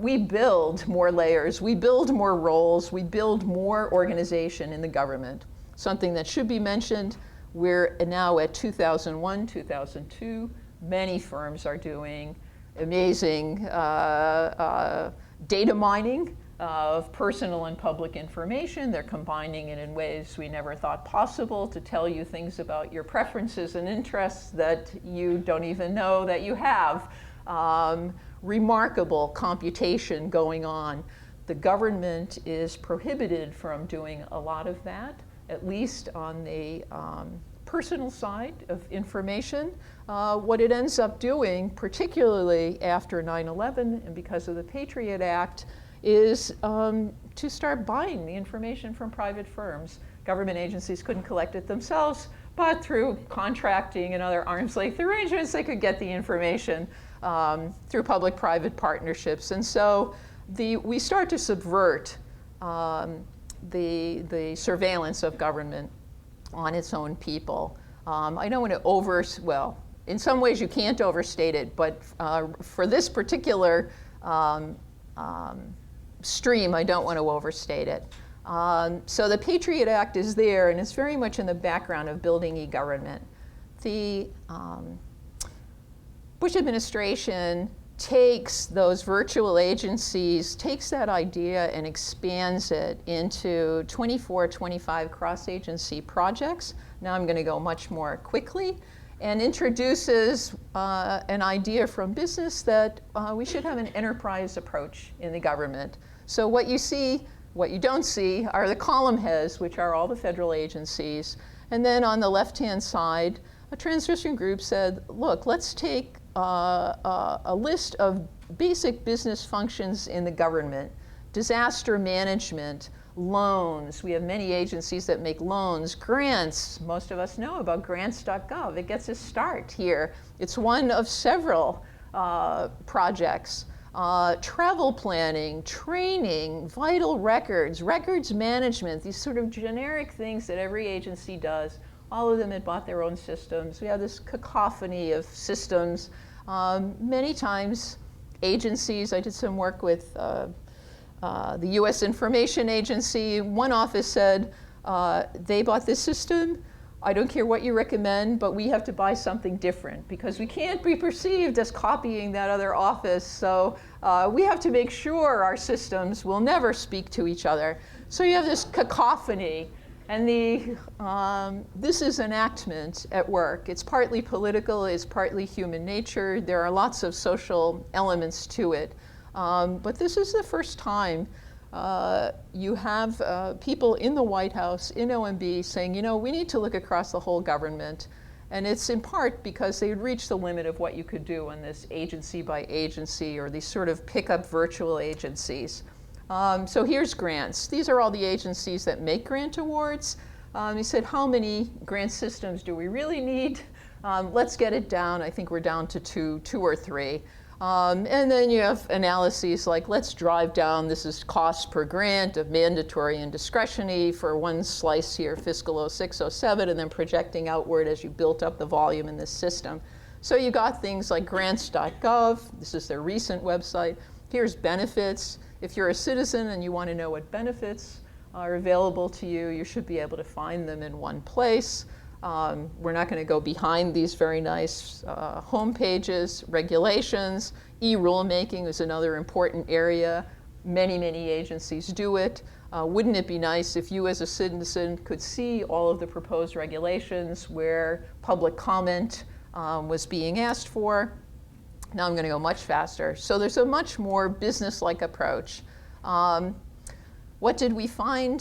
We build more layers, we build more roles, we build more organization in the government. Something that should be mentioned, we're now at 2001, 2002. Many firms are doing amazing data mining of personal and public information. They're combining it in ways we never thought possible to tell you things about your preferences and interests that you don't even know that you have. Remarkable computation going on. The government is prohibited from doing a lot of that, at least on the personal side of information. What it ends up doing, particularly after 9/11 and because of the Patriot Act, is to start buying the information from private firms. Government agencies couldn't collect it themselves, but through contracting and other arm's length arrangements, they could get the information through public-private partnerships. And so we start to subvert the surveillance of government on its own people. I don't want to well, in some ways you can't overstate it, but for this particular stream, I don't want to overstate it. So the Patriot Act is there, and it's very much in the background of building e-government. The Bush administration takes those virtual agencies, takes that idea and expands it into 24, 25 cross-agency projects. Now I'm going to go much more quickly, and introduces an idea from business that we should have an enterprise approach in the government. So what you see, what you don't see are the column heads, which are all the federal agencies. And then on the left-hand side, a transition group said, look, let's take a list of basic business functions in the government: disaster management, loans. We have many agencies that make loans, grants. Most of us know about grants.gov. It gets a start here. It's one of several projects. Travel planning, training, vital records, records management, these sort of generic things that every agency does. All of them had bought their own systems. We have this cacophony of systems. Many times, agencies, I did some work with the US Information Agency. One office said, they bought this system. I don't care what you recommend, but we have to buy something different because we can't be perceived as copying that other office. So we have to make sure our systems will never speak to each other. So you have this cacophony. And this is enactment at work. It's partly political, it's partly human nature. There are lots of social elements to it. But this is the first time you have people in the White House, in OMB, saying, you know, we need to look across the whole government. And it's in part because they had reached the limit of what you could do on this agency by agency, or these sort of pick-up virtual agencies. So here's grants. These are all the agencies that make grant awards. He said, how many grant systems do we really need? Let's get it down. I think we're down to two or three. And then you have analyses like, let's drive down, this is cost per grant of mandatory and discretionary for one slice here, fiscal 06, 07, and then projecting outward as you built up the volume in this system. So you got things like grants.gov. This is their recent website. Here's benefits. If you're a citizen and you want to know what benefits are available to you, you should be able to find them in one place. We're not going to go behind these very nice home pages. Regulations, e-rulemaking is another important area. Many, many agencies do it. Wouldn't it be nice if you as a citizen could see all of the proposed regulations where public comment was being asked for? Now I'm going to go much faster. So there's a much more business-like approach. What did we find?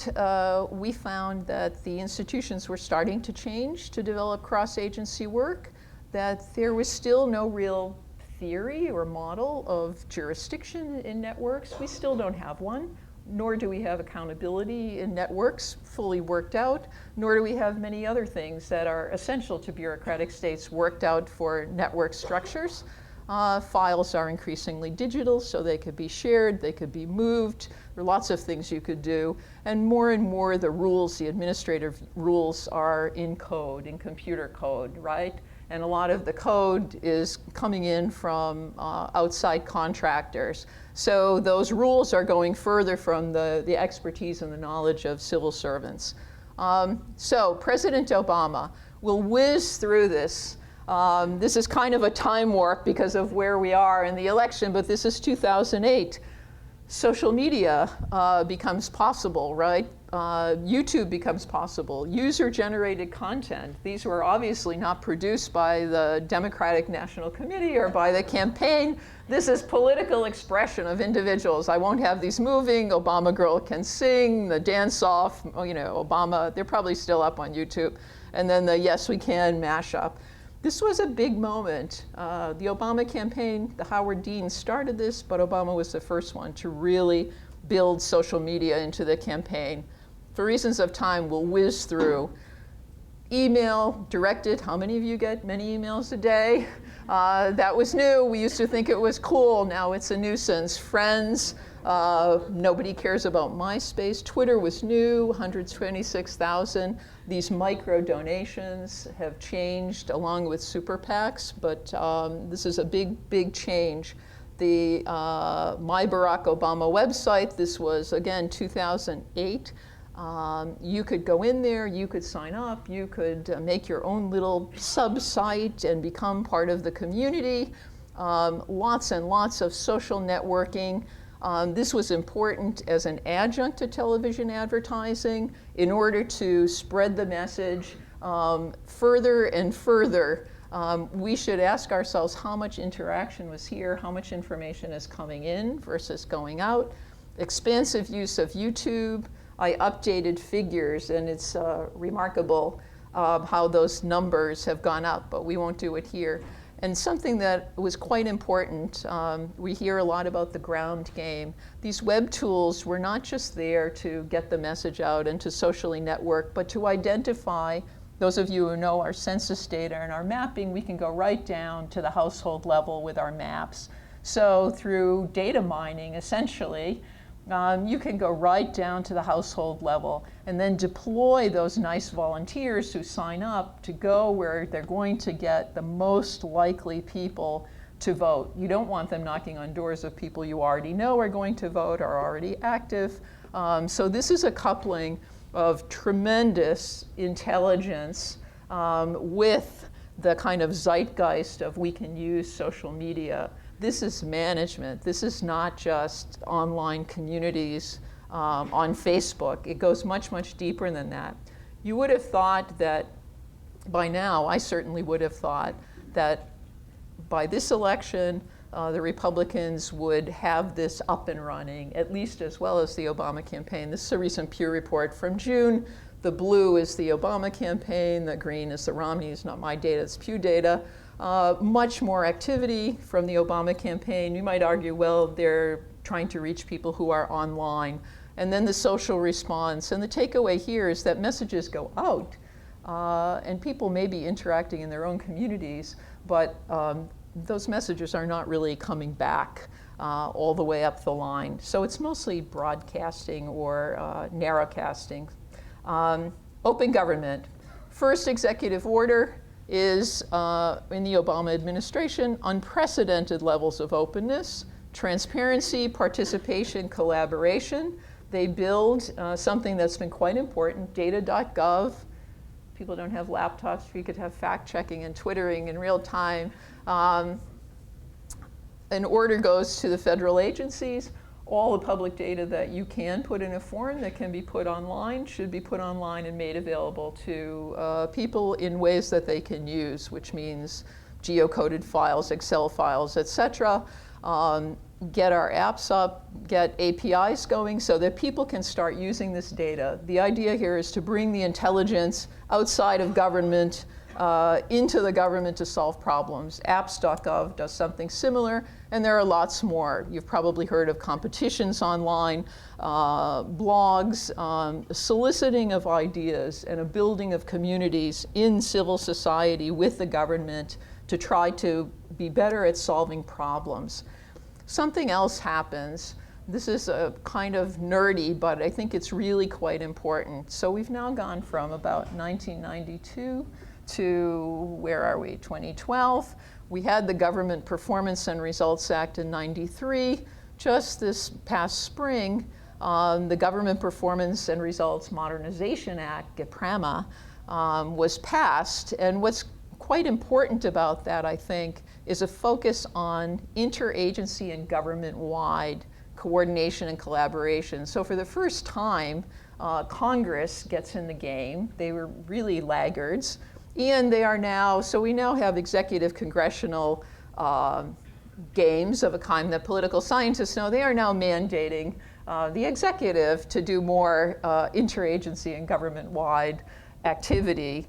We found that the institutions were starting to change to develop cross-agency work, that there was still no real theory or model of jurisdiction in networks. We still don't have one, nor do we have accountability in networks fully worked out, nor do we have many other things that are essential to bureaucratic states worked out for network structures. Files are increasingly digital, so they could be shared, they could be moved. There are lots of things you could do. And more the rules, the administrative rules, are in code, in computer code, right? And a lot of the code is coming in from outside contractors. So those rules are going further from the expertise and the knowledge of civil servants. So President Obama will whiz through this. This is kind of a time warp because of where we are in the election, but this is 2008. Social media becomes possible, right? YouTube becomes possible. User-generated content. These were obviously not produced by the Democratic National Committee or by the campaign. This is political expression of individuals. I won't have these moving. Obama Girl can sing, the dance-off, you know, Obama, they're probably still up on YouTube. And then the Yes We Can mashup. This was a big moment. The Obama campaign, the Howard Dean started this, but Obama was the first one to really build social media into the campaign. For reasons of time, we'll whiz through. Email directed, how many of you get many emails a day? That was new. We used to think it was cool. Now it's a nuisance. Friends, nobody cares about MySpace. Twitter was new, 126,000. These micro donations have changed along with super PACs, but this is a big, big change. The My Barack Obama website, this was, again, 2008. You could go in there, you could sign up, you could make your own little sub-site and become part of the community. Lots and lots of social networking. This was important as an adjunct to television advertising in order to spread the message further and further. We should ask ourselves how much interaction was here, how much information is coming in versus going out. Expansive use of YouTube. I updated figures, and it's remarkable how those numbers have gone up, but we won't do it here. And something that was quite important, we hear a lot about the ground game. These web tools were not just there to get the message out and to socially network, but to identify, those of you who know our census data and our mapping, we can go right down to the household level with our maps. So through data mining, essentially, you can go right down to the household level and then deploy those nice volunteers who sign up to go where they're going to get the most likely people to vote. You don't want them knocking on doors of people you already know are going to vote or are already active. So this is a coupling of tremendous intelligence with the kind of zeitgeist of we can use social media. This is management. This is not just online communities on Facebook. It goes much, much deeper than that. You would have thought that by now, I certainly would have thought that by this election, the Republicans would have this up and running, at least as well as the Obama campaign. This is a recent Pew report from June. The blue is the Obama campaign. The green is the Romney. It's not my data, it's Pew data. Much more activity from the Obama campaign. You might argue, well, they're trying to reach people who are online. and then the social response. And the takeaway here is that messages go out, and people may be interacting in their own communities, but those messages are not really coming back all the way up the line. So it's mostly broadcasting or narrowcasting. Open government. First executive order is, in the Obama administration, unprecedented levels of openness, transparency, participation, collaboration. They build something that's been quite important, data.gov. People don't have laptops, we could have fact checking and twittering in real time. An order goes to the federal agencies. All the public data that you can put in a form that can be put online should be put online and made available to people in ways that they can use, which means geocoded files, Excel files, et cetera. Get our apps up, get APIs going so that people can start using this data. The idea here is to bring the intelligence outside of government into the government to solve problems. Apps.gov does something similar, and there are lots more. You've probably heard of competitions online, blogs, soliciting of ideas, and a building of communities in civil society with the government to try to be better at solving problems. Something else happens. This is a kind of nerdy, but I think it's really quite important. So we've now gone from about 1992 to, where are we, 2012. We had the Government Performance and Results Act in '93. Just this past spring, the Government Performance and Results Modernization Act, GPRAMA, was passed. And what's quite important about that, I think, is a focus on interagency and government-wide coordination and collaboration. So for the first time, Congress gets in the game. They were really laggards. And they are now, so we now have executive congressional games of a kind that political scientists know. They are now mandating the executive to do more interagency and government-wide activity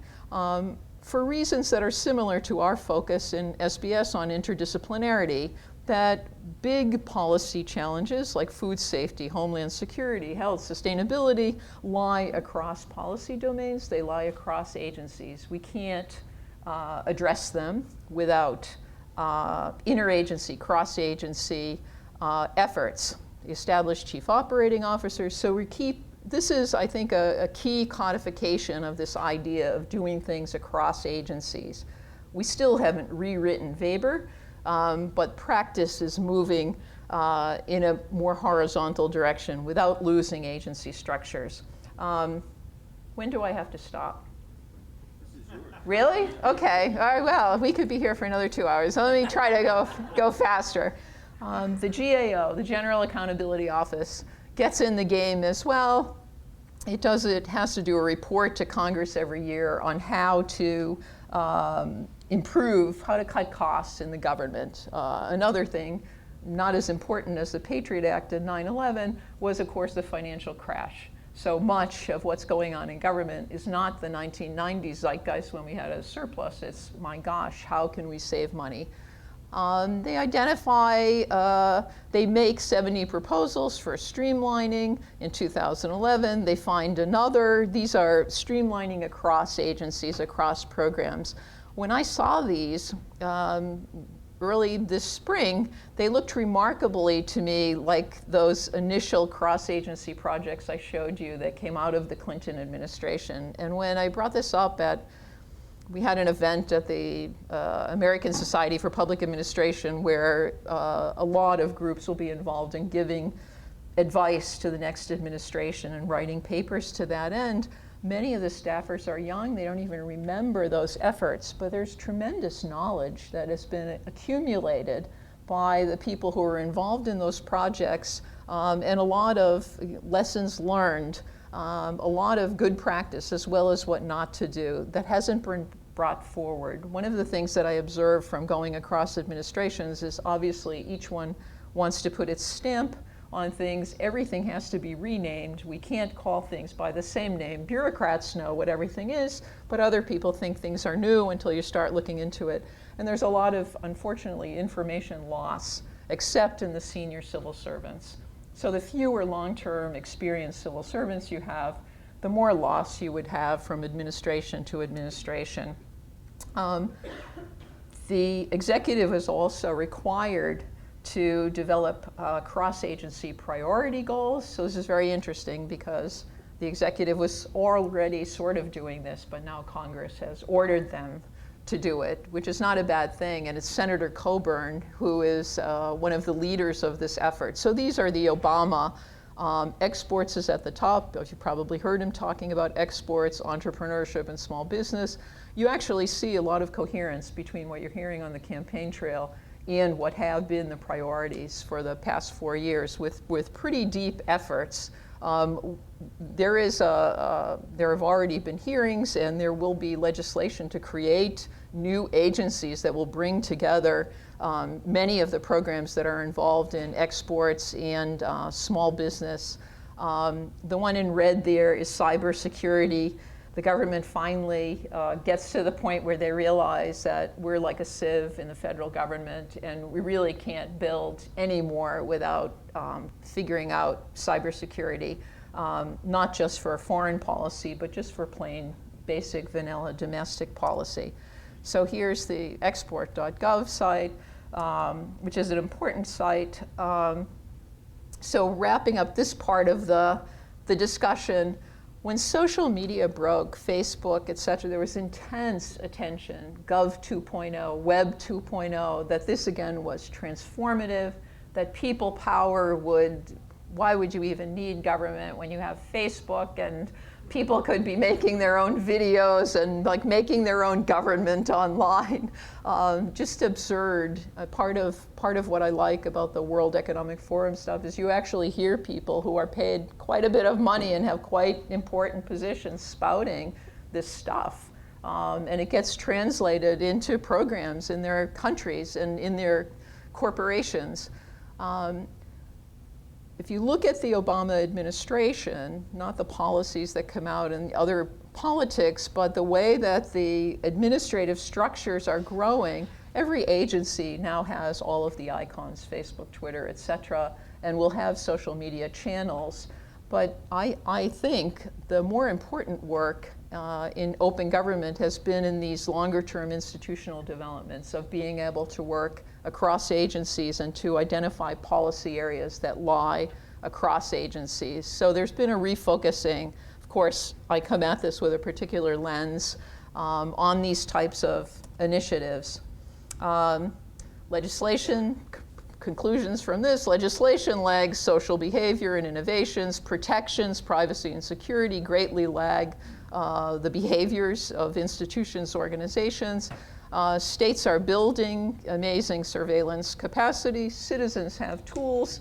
for reasons that are similar to our focus in SBS on interdisciplinarity, that big policy challenges like food safety, homeland security, health, sustainability lie across policy domains. They lie across agencies. We can't address them without interagency, cross-agency efforts. The established chief operating officers. So this is, I think, a key codification of this idea of doing things across agencies. We still haven't rewritten Weber, but practice is moving in a more horizontal direction without losing agency structures. When do I have to stop? Really? Okay. All right, well, we could be here for another 2 hours. So let me try to go faster. The GAO, the General Accountability Office, gets in the game as well. It has to do a report to Congress every year on how to improve, how to cut costs in the government. Another thing, not as important as the Patriot Act in 9/11, was of course the financial crash. So much of what's going on in government is not the 1990s zeitgeist when we had a surplus. It's, my gosh, how can we save money? They identify, they make 70 proposals for streamlining. In 2011, they find another. These are streamlining across agencies, across programs. When I saw these early this spring, they looked remarkably to me like those initial cross-agency projects I showed you that came out of the Clinton administration. And when I brought this up we had an event at the American Society for Public Administration where a lot of groups will be involved in giving advice to the next administration and writing papers to that end. Many of the staffers are young. They don't even remember those efforts, but there's tremendous knowledge that has been accumulated by the people who are involved in those projects, and a lot of lessons learned, a lot of good practice as well as what not to do that hasn't been brought forward. One of the things that I observed from going across administrations is obviously each one wants to put its stamp on things. Everything has to be renamed. We can't call things by the same name. Bureaucrats know what everything is, but other people think things are new until you start looking into it. And there's a lot of, unfortunately, information loss, except in the senior civil servants. So the fewer long-term experienced civil servants you have, the more loss you would have from administration to administration. The executive is also required to develop cross-agency priority goals. So this is very interesting because the executive was already sort of doing this, but now Congress has ordered them to do it, which is not a bad thing. And it's Senator Coburn who is one of the leaders of this effort. So these are the Obama exports is at the top. You probably heard him talking about exports, entrepreneurship, and small business. You actually see a lot of coherence between what you're hearing on the campaign trail and what have been the priorities for the past 4 years with pretty deep efforts. There have already been hearings, and there will be legislation to create new agencies that will bring together many of the programs that are involved in exports and small business. The one in red there is cybersecurity. The government finally gets to the point where they realize that we're like a sieve in the federal government, and we really can't build anymore without figuring out cybersecurity, not just for foreign policy, but just for plain basic vanilla domestic policy. So here's the export.gov site, which is an important site. So wrapping up this part of the discussion, when social media broke, Facebook, et cetera, there was intense attention, Gov 2.0, Web 2.0, that this again was transformative, that people power why would you even need government when you have Facebook and people could be making their own videos and like making their own government online. Just absurd. Part of what I like about the World Economic Forum stuff is you actually hear people who are paid quite a bit of money and have quite important positions spouting this stuff. And it gets translated into programs in their countries and in their corporations. If you look at the Obama administration, not the policies that come out and other politics, but the way that the administrative structures are growing, every agency now has all of the icons, Facebook, Twitter, et cetera, and will have social media channels. But I think the more important work in open government has been in these longer-term institutional developments of being able to work across agencies and to identify policy areas that lie across agencies. So there's been a refocusing. Of course, I come at this with a particular lens on these types of initiatives. Legislation, conclusions from this, legislation lags social behavior and innovations, protections, privacy and security greatly lag the behaviors of institutions, organizations. States are building amazing surveillance capacity. Citizens have tools.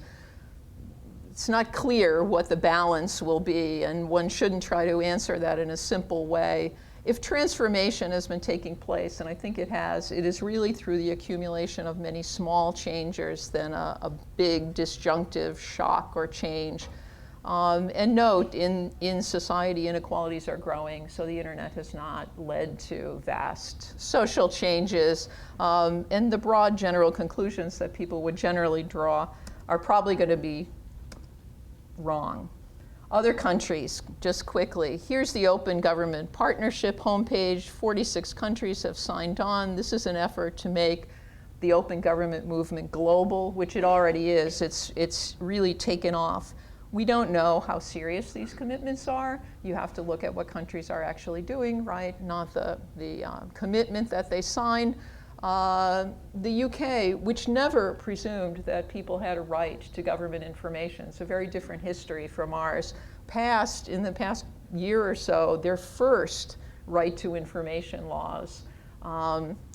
It's not clear what the balance will be, and one shouldn't try to answer that in a simple way. If transformation has been taking place, and I think it has, it is really through the accumulation of many small changes than a big disjunctive shock or change. And note, in society, inequalities are growing, so the internet has not led to vast social changes. And the broad general conclusions that people would generally draw are probably going to be wrong. Other countries, just quickly, here's the Open Government Partnership homepage. 46 countries have signed on. This is an effort to make the open government movement global, which it already is. It's really taken off. We don't know how serious these commitments are. You have to look at what countries are actually doing, right? Not the commitment that they signed. The UK, which never presumed that people had a right to government information. It's a very different history from ours. Passed, in the past year or so, their first right to information laws,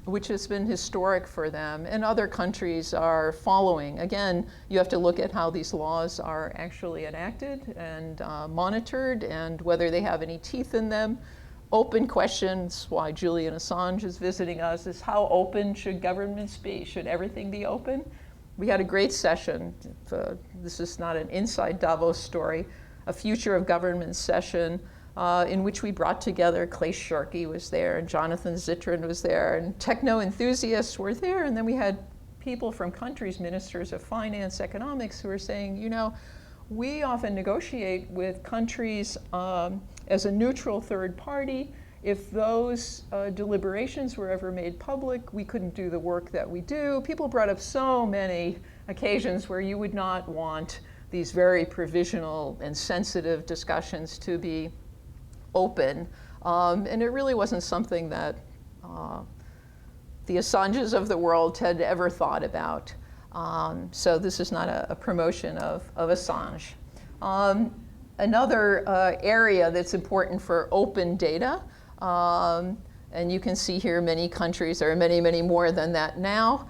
which has been historic for them. And other countries are following. Again, you have to look at how these laws are actually enacted and monitored and whether they have any teeth in them. Open questions, why Julian Assange is visiting us, is how open should governments be? Should everything be open? We had a great session. This is not an inside Davos story, a future of government session in which we brought together, Clay Shirky was there, and Jonathan Zittrain was there, and techno enthusiasts were there, and then we had people from countries, ministers of finance, economics, who were saying, you know, we often negotiate with countries as a neutral third party. If those deliberations were ever made public, we couldn't do the work that we do. People brought up so many occasions where you would not want these very provisional and sensitive discussions to be open. And it really wasn't something that the Assanges of the world had ever thought about. So this is not a promotion of Assange. Another area that's important for open data, and you can see here many countries, there are many, many more than that now,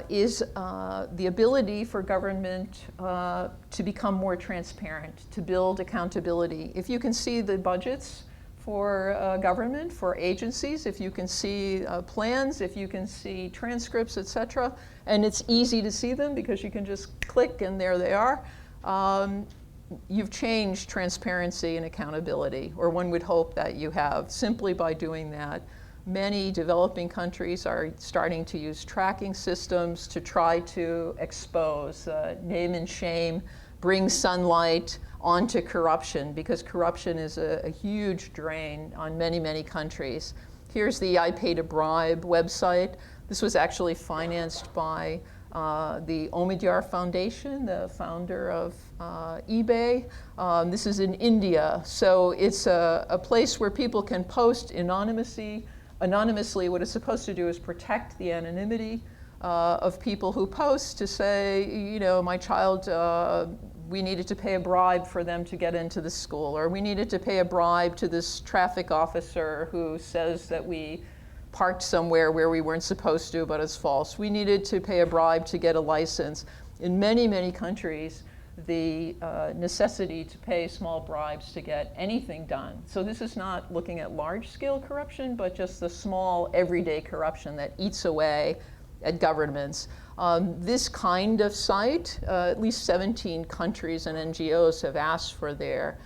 is the ability for government to become more transparent, to build accountability. If you can see the budgets for government, for agencies, if you can see plans, if you can see transcripts, et cetera, and it's easy to see them because you can just click and there they are, you've changed transparency and accountability, or one would hope that you have, simply by doing that. Many developing countries are starting to use tracking systems to try to expose, name and shame, bring sunlight onto corruption, because corruption is a huge drain on many, many countries. Here's the I Paid a Bribe website. This was actually financed by the Omidyar Foundation, the founder of eBay. This is in India. So it's a place where people can post anonymously. What it's supposed to do is protect the anonymity of people who post, to say, you know, my child, we needed to pay a bribe for them to get into the school, or we needed to pay a bribe to this traffic officer who says that we parked somewhere where we weren't supposed to, but it's false. We needed to pay a bribe to get a license. In many, many countries, the necessity to pay small bribes to get anything done. So this is not looking at large-scale corruption, but just the small, everyday corruption that eats away at governments. This kind of site, at least 17 countries and NGOs have asked for their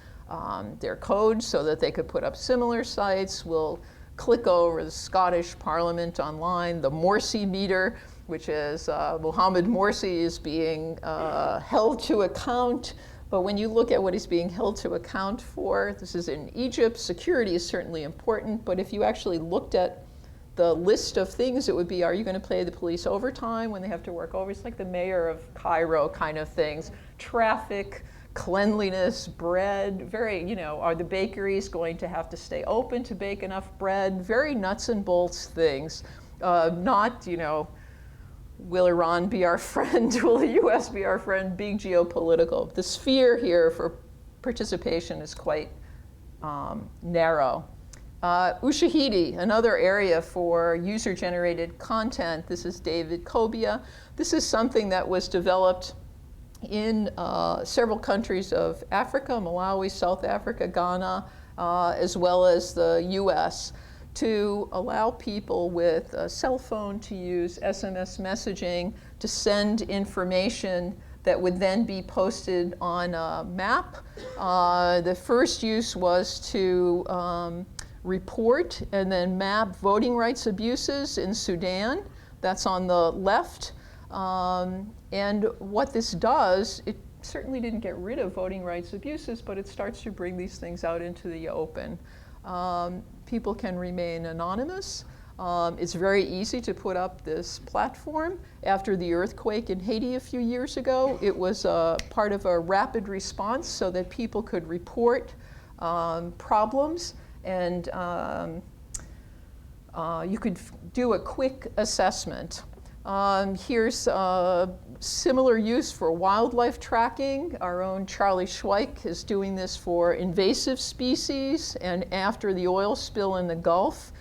code so that they could put up similar sites. We'll click over the Scottish Parliament online, the Morsi meter, which is Mohammed Morsi is being held to account. But when you look at what he's being held to account for, this is in Egypt. Security is certainly important, but if you actually looked at the list of things, it would be, are you going to pay the police overtime when they have to work over? It's like the mayor of Cairo kind of things. Traffic, cleanliness, bread, very, you know, are the bakeries going to have to stay open to bake enough bread? Very nuts and bolts things. Not, you know, will Iran be our friend? Will the US be our friend? Big geopolitical. The sphere here for participation is quite narrow. Ushahidi, another area for user-generated content. This is David Kobia. This is something that was developed in several countries of Africa, Malawi, South Africa, Ghana, as well as the US, to allow people with a cell phone to use SMS messaging to send information that would then be posted on a map. The first use was to report and then map voting rights abuses in Sudan. That's on the left. And what this does, it certainly didn't get rid of voting rights abuses, but it starts to bring these things out into the open. People can remain anonymous. It's very easy to put up this platform. After the earthquake in Haiti a few years ago, it was part of a rapid response so that people could report problems, and you could do a quick assessment. Here's similar use for wildlife tracking. Our own Charlie Schweik is doing this for invasive species, and after the oil spill in the Gulf,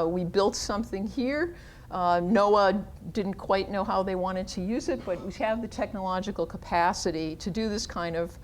we built something here. NOAA didn't quite know how they wanted to use it, but we have the technological capacity to do this kind of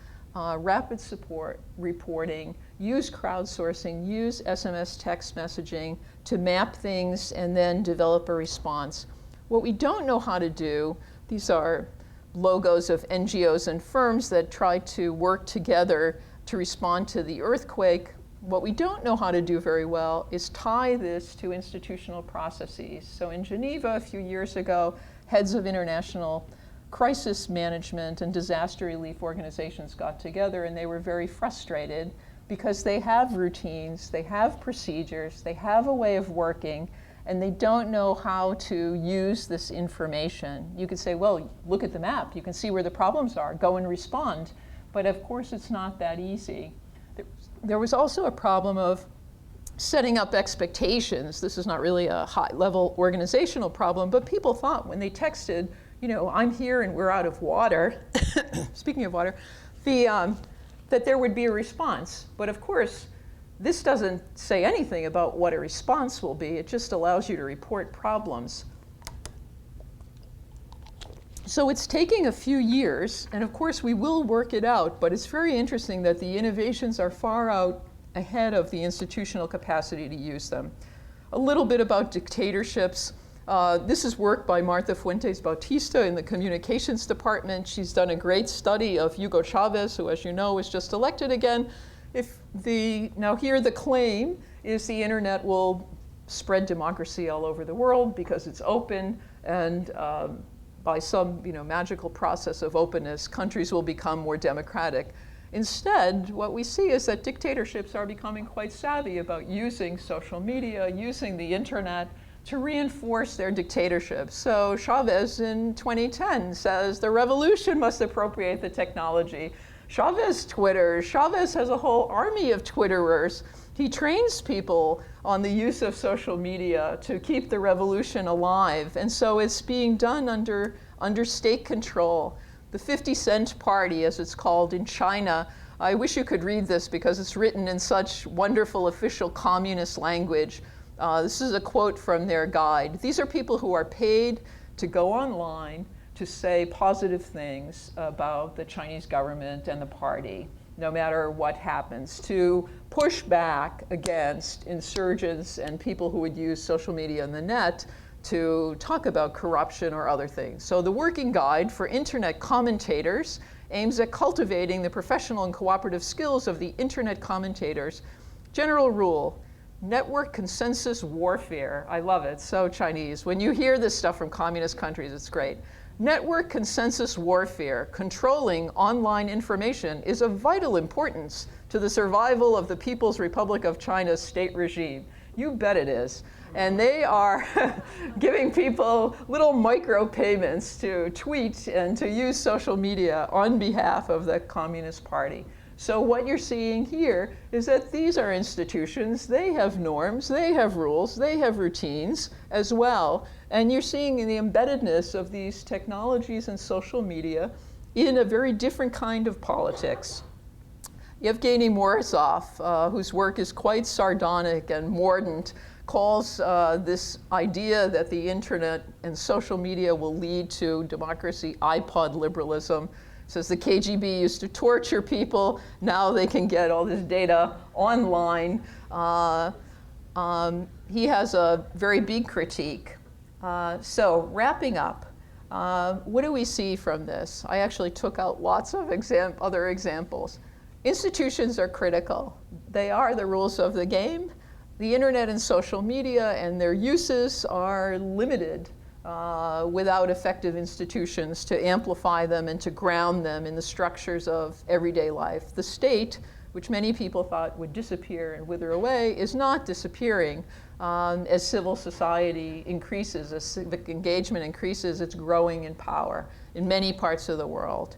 rapid support reporting, use crowdsourcing, use SMS text messaging to map things and then develop a response. What we don't know how to do, these are logos of NGOs and firms that try to work together to respond to the earthquake. What we don't know how to do very well is tie this to institutional processes. So in Geneva a few years ago, heads of international crisis management and disaster relief organizations got together, and they were very frustrated because they have routines, they have procedures, they have a way of working, and they don't know how to use this information. You could say, well, look at the map, you can see where the problems are, go and respond. But of course, it's not that easy. There was also a problem of setting up expectations. This is not really a high-level organizational problem, but people thought when they texted, you know, I'm here and we're out of water, speaking of water, that there would be a response. But of course, this doesn't say anything about what a response will be. It just allows you to report problems. So it's taking a few years, and of course we will work it out, but it's very interesting that the innovations are far out ahead of the institutional capacity to use them. A little bit about dictatorships. This is work by Martha Fuentes Bautista in the communications department. She's done a great study of Hugo Chavez, who, as you know, was just elected again. Now here the claim is the internet will spread democracy all over the world because it's open, and by some magical process of openness, countries will become more democratic. Instead, what we see is that dictatorships are becoming quite savvy about using social media, using the internet to reinforce their dictatorship. So Chavez in 2010 says the revolution must appropriate the technology. Chavez Twitters. Chavez has a whole army of Twitterers. He trains people on the use of social media to keep the revolution alive. And so it's being done under state control. The 50-cent party, as it's called in China, I wish you could read this because it's written in such wonderful official communist language. This is a quote from their guide. These are people who are paid to go online to say positive things about the Chinese government and the party, no matter what happens, to push back against insurgents and people who would use social media and the net to talk about corruption or other things. So the working guide for internet commentators aims at cultivating the professional and cooperative skills of the internet commentators. General rule: network consensus warfare. I love it, so Chinese. When you hear this stuff from communist countries, it's great. Network consensus warfare, controlling online information, is of vital importance to the survival of the People's Republic of China's state regime. You bet it is. And they are giving people little micro payments to tweet and to use social media on behalf of the Communist Party. So what you're seeing here is that these are institutions, they have norms, they have rules, they have routines as well. And you're seeing the embeddedness of these technologies and social media in a very different kind of politics. Yevgeny Morozov, whose work is quite sardonic and mordant, calls this idea that the internet and social media will lead to democracy iPod liberalism. Says the KGB used to torture people, now they can get all this data online. He has a very big critique. So wrapping up, what do we see from this? I actually took out lots of other examples. Institutions are critical. They are the rules of the game. The internet and social media and their uses are limited without effective institutions to amplify them and to ground them in the structures of everyday life. The state, which many people thought would disappear and wither away, is not disappearing. As civil society increases, as civic engagement increases, it's growing in power in many parts of the world.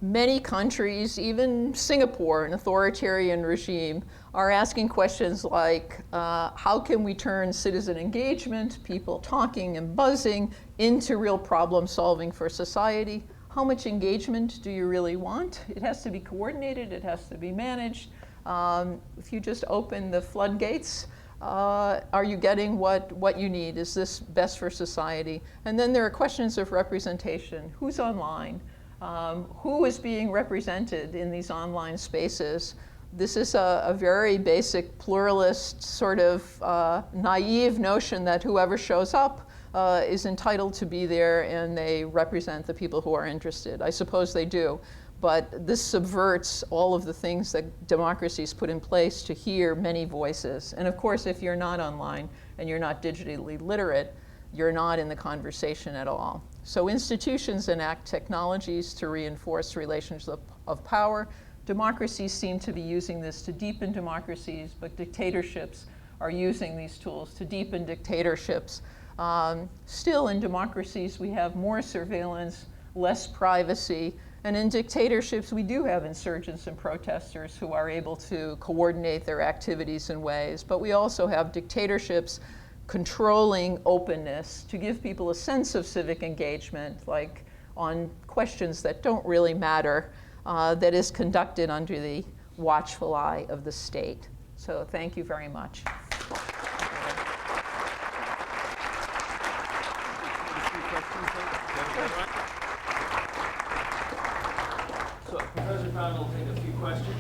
Many countries, even Singapore, an authoritarian regime, are asking questions like, how can we turn citizen engagement, people talking and buzzing, into real problem solving for society? How much engagement do you really want? It has to be coordinated, it has to be managed. If you just open the floodgates, are you getting what you need? Is this best for society? And then there are questions of representation. Who's online? Who is being represented in these online spaces? This is a very basic pluralist sort of naive notion that whoever shows up is entitled to be there and they represent the people who are interested. I suppose they do, but this subverts all of the things that democracies put in place to hear many voices. And of course, if you're not online and you're not digitally literate, you're not in the conversation at all. So institutions enact technologies to reinforce relations of power. Democracies seem to be using this to deepen democracies, but dictatorships are using these tools to deepen dictatorships. Still, in democracies, we have more surveillance, less privacy, and in dictatorships, we do have insurgents and protesters who are able to coordinate their activities in ways, but we also have dictatorships controlling openness to give people a sense of civic engagement, like on questions that don't really matter, that is conducted under the watchful eye of the state. So thank you very much. So Professor Brown will take a few questions.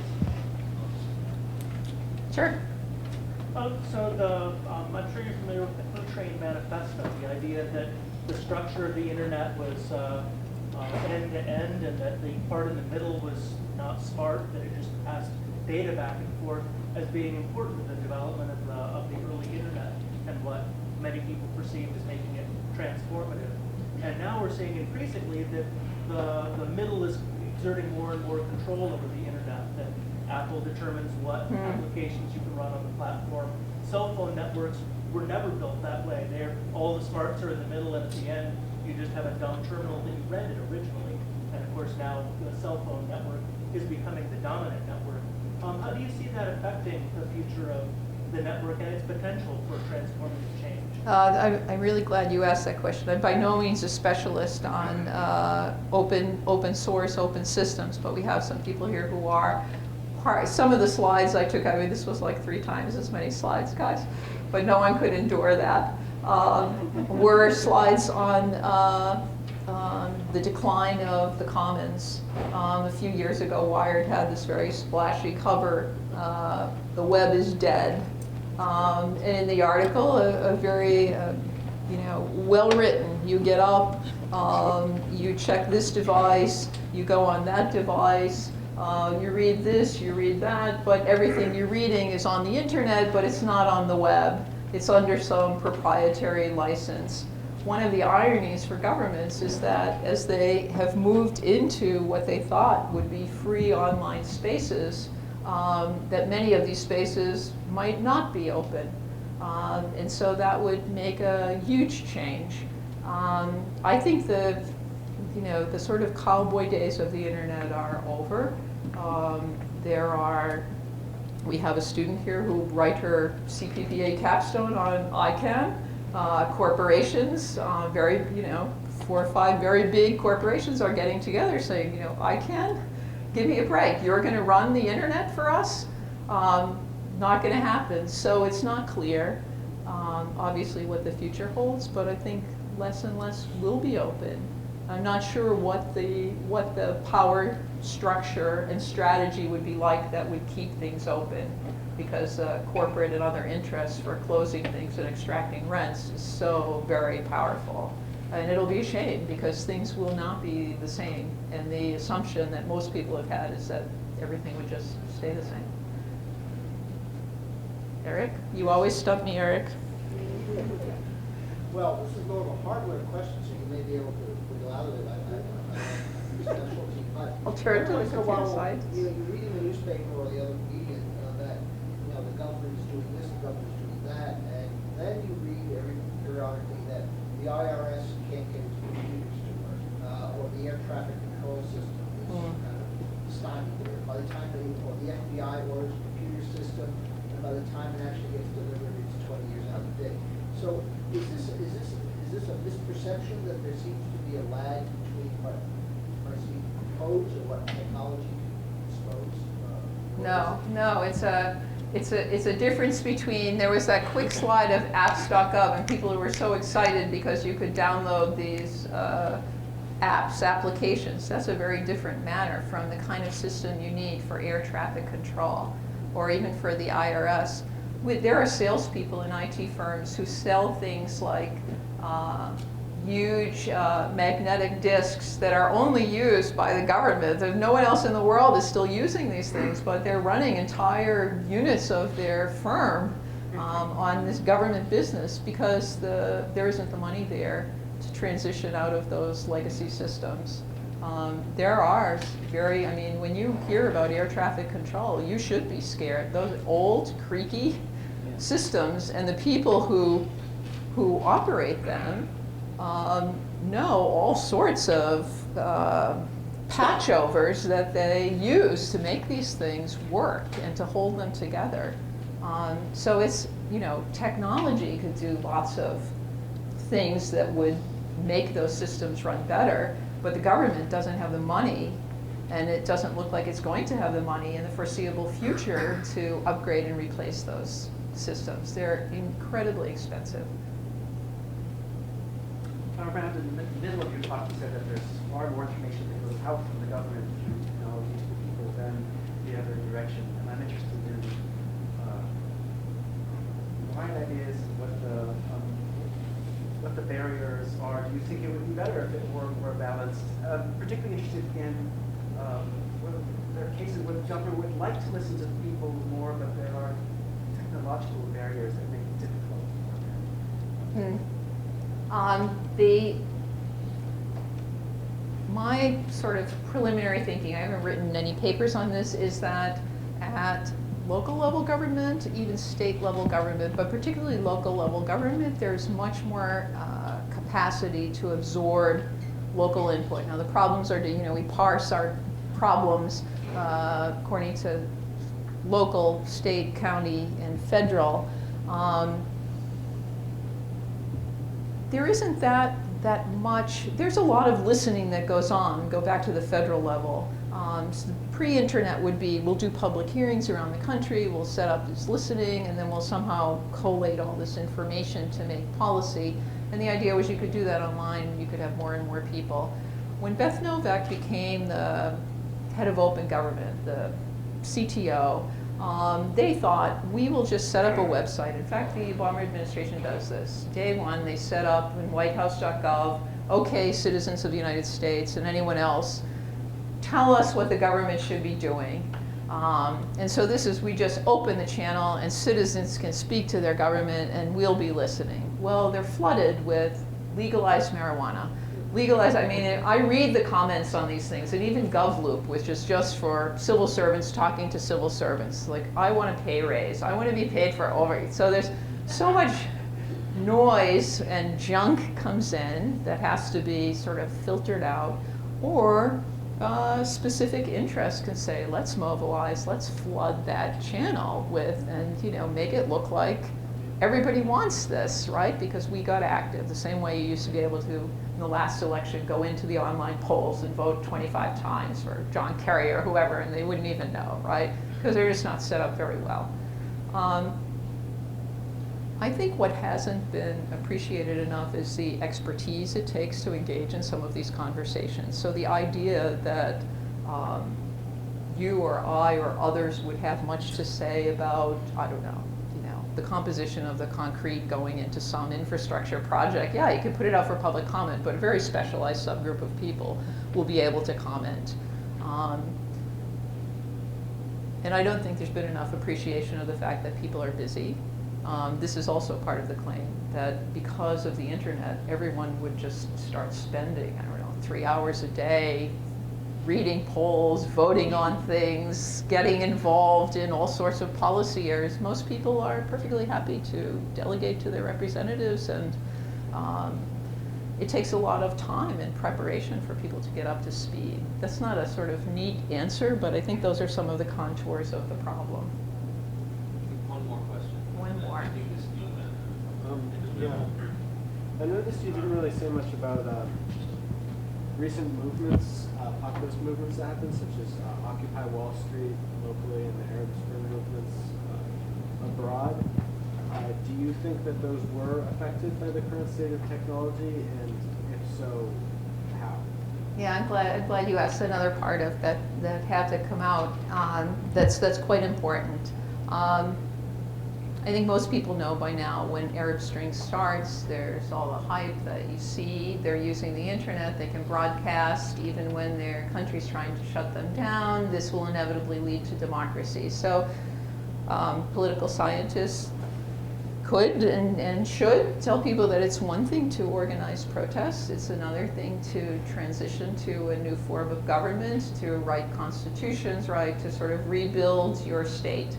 Sure. I'm sure you're familiar with the Untrained Manifesto, the idea that the structure of the internet was end to end, and that the part in the middle was not smart, that it just passed data back and forth as being important to the development of the early internet and what many people perceived as making it transformative. And now we're seeing increasingly that the middle is exerting more and more control over the internet, that Apple determines what applications you can run on the platform. Cell phone networks were never built that way. All the smarts are in the middle, and at the end, you just have a dumb terminal that you rented originally. And of course now the cell phone network is becoming the dominant network. How do you see that affecting the future of the network and its potential for transformative change? I'm really glad you asked that question. I'm by no means a specialist on open source, open systems, but we have some people here who are. Some of the slides I took, I mean, this was like 3 times as many slides, guys, but no one could endure that. Were slides on the decline of the commons. A few years ago, Wired had this very splashy cover, "The web is dead." And in the article, a very well written. You get up, you check this device, you go on that device, you read this, you read that, but everything you're reading is on the internet, but it's not on the web. It's under some proprietary license. One of the ironies for governments is that as they have moved into what they thought would be free online spaces, that many of these spaces might not be open. And so that would make a huge change. I think the sort of cowboy days of the internet are over. We have a student here who wrote her CPPA capstone on ICANN. Corporations, 4 or 5 very big corporations are getting together saying, ICANN, give me a break. You're going to run the internet for us? Not going to happen. So it's not clear, obviously, what the future holds, but I think less and less will be open. I'm not sure what the power structure and strategy would be like that would keep things open, because corporate and other interests for closing things and extracting rents is so very powerful. And it'll be a shame, because things will not be the same. And the assumption that most people have had is that everything would just stay the same. Eric? You always stump me, Eric. Well, this is more of a hardware question, so you may be able to go out of it. Specialty, but I'll turn to the once in a while, side. you're reading the newspaper or the other media that the government is doing this, the government is doing that, and then you read periodically that the IRS can't get its computers to work, or the air traffic control system is kind of stymied there. By the time or the FBI orders a computer system, and by the time it actually gets delivered, it's 20 years out of date. So is this a misperception that there seems to be a lag between what codes or what technology expose? No, it's a difference between, there was that quick slide of apps.gov, and people were so excited because you could download these applications. That's a very different matter from the kind of system you need for air traffic control, or even for the IRS. There are salespeople in IT firms who sell things like huge magnetic disks that are only used by the government. No one else in the world is still using these things, but they're running entire units of their firm on this government business because there isn't the money there to transition out of those legacy systems. There are I mean, when you hear about air traffic control, you should be scared. Those old, creaky systems, and the people who operate them know all sorts of patchovers that they use to make these things work and to hold them together. So it's, technology could do lots of things that would make those systems run better, but the government doesn't have the money, and it doesn't look like it's going to have the money in the foreseeable future to upgrade and replace those systems. They're incredibly expensive. Around in the middle of your talk, you said that there's far more information that goes out from the government through technology to the people than the other direction. And I'm interested in why that is, what the barriers are. Do you think it would be better if it were more balanced? Particularly interested in whether there are cases where the government would like to listen to people more, but there are technological barriers that make it difficult for them. My sort of preliminary thinking, I haven't written any papers on this, is that at local level government, even state level government, but particularly local level government, there's much more capacity to absorb local input. Now the problems are, we parse our problems according to local, state, county, and federal. There isn't that much, there's a lot of listening that goes on, go back to the federal level. So pre-internet would be, we'll do public hearings around the country, we'll set up this listening, and then we'll somehow collate all this information to make policy. And the idea was you could do that online, and you could have more and more people. When Beth Novak became the head of open government, the CTO, they thought, we will just set up a website. In fact, the Obama administration does this. Day one, they set up in whitehouse.gov, okay, citizens of the United States and anyone else, tell us what the government should be doing. And so this is, we just open the channel and citizens can speak to their government and we'll be listening. Well, they're flooded with legalized marijuana. Legalized, I mean, I read the comments on these things, and even GovLoop, which is just for civil servants talking to civil servants. Like, I want a pay raise. I want to be paid for overtime. So there's so much noise and junk comes in that has to be sort of filtered out. Or specific interest can say, let's mobilize, let's flood that channel with, and make it look like everybody wants this, right? Because we got active the same way you used to be able to, in the last election, go into the online polls and vote 25 times for John Kerry or whoever, and they wouldn't even know, right? Because they're just not set up very well. I think what hasn't been appreciated enough is the expertise it takes to engage in some of these conversations. So the idea that you or I or others would have much to say about, I don't know, the composition of the concrete going into some infrastructure project, yeah, you can put it out for public comment, but a very specialized subgroup of people will be able to comment. And I don't think there's been enough appreciation of the fact that people are busy. This is also part of the claim that because of the internet, everyone would just start spending, I don't know, 3 hours a day reading polls, voting on things, getting involved in all sorts of policy areas. Most people are perfectly happy to delegate to their representatives, and it takes a lot of time and preparation for people to get up to speed. That's not a sort of neat answer, but I think those are some of the contours of the problem. One more question. One more. Yeah. I noticed you didn't really say much about recent movements, populist movements that happened, such as Occupy Wall Street locally and the Arab Spring movements abroad. Do you think that those were affected by the current state of technology, and if so, how? Yeah, I'm glad you asked another part of that had to come out. That's quite important. I think most people know by now when Arab Spring starts, there's all the hype that you see. They're using the internet. They can broadcast even when their country's trying to shut them down. This will inevitably lead to democracy. So political scientists could and should tell people that it's one thing to organize protests, it's another thing to transition to a new form of government, to write constitutions, right, to sort of rebuild your state.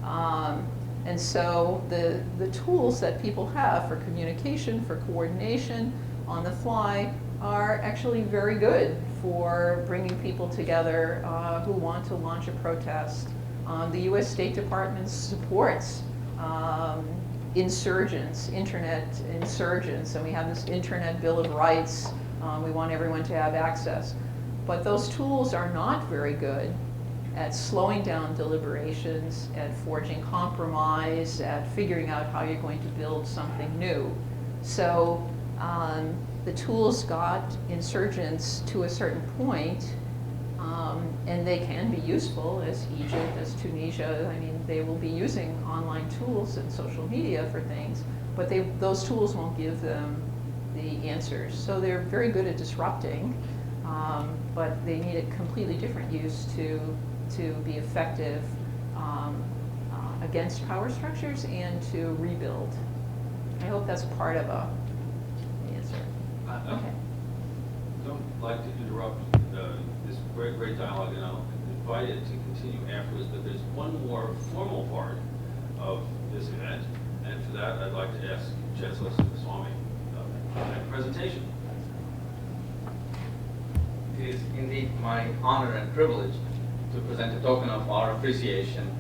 And so the tools that people have for communication, for coordination on the fly are actually very good for bringing people together who want to launch a protest. The US State Department supports insurgents, internet insurgents, and we have this Internet Bill of Rights. We want everyone to have access. But those tools are not very good at slowing down deliberations, at forging compromise, at figuring out how you're going to build something new. So the tools got insurgents to a certain point, and they can be useful, as Egypt, as Tunisia. I mean, they will be using online tools and social media for things, but those tools won't give them the answers. So they're very good at disrupting, but they need a completely different use to be effective against power structures and to rebuild. I hope that's part of the answer. Okay. I don't like to interrupt this great dialogue, and I'll invite it to continue afterwards, but there's one more formal part of this event, and for that I'd like to ask Chancellor Swami a presentation. It is indeed my honor and privilege to present a token of our appreciation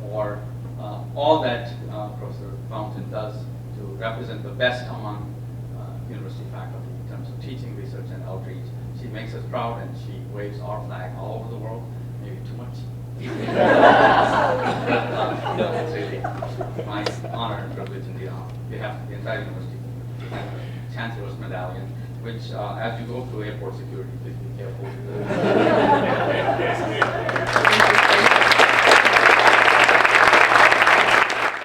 for all that Professor Fountain does to represent the best among university faculty in terms of teaching, research, and outreach. She makes us proud, and she waves our flag all over the world. Maybe too much. No, it's really my honor and privilege indeed on behalf of the entire university to present the Chancellor's Medallion, which as you go through airport security, please be careful.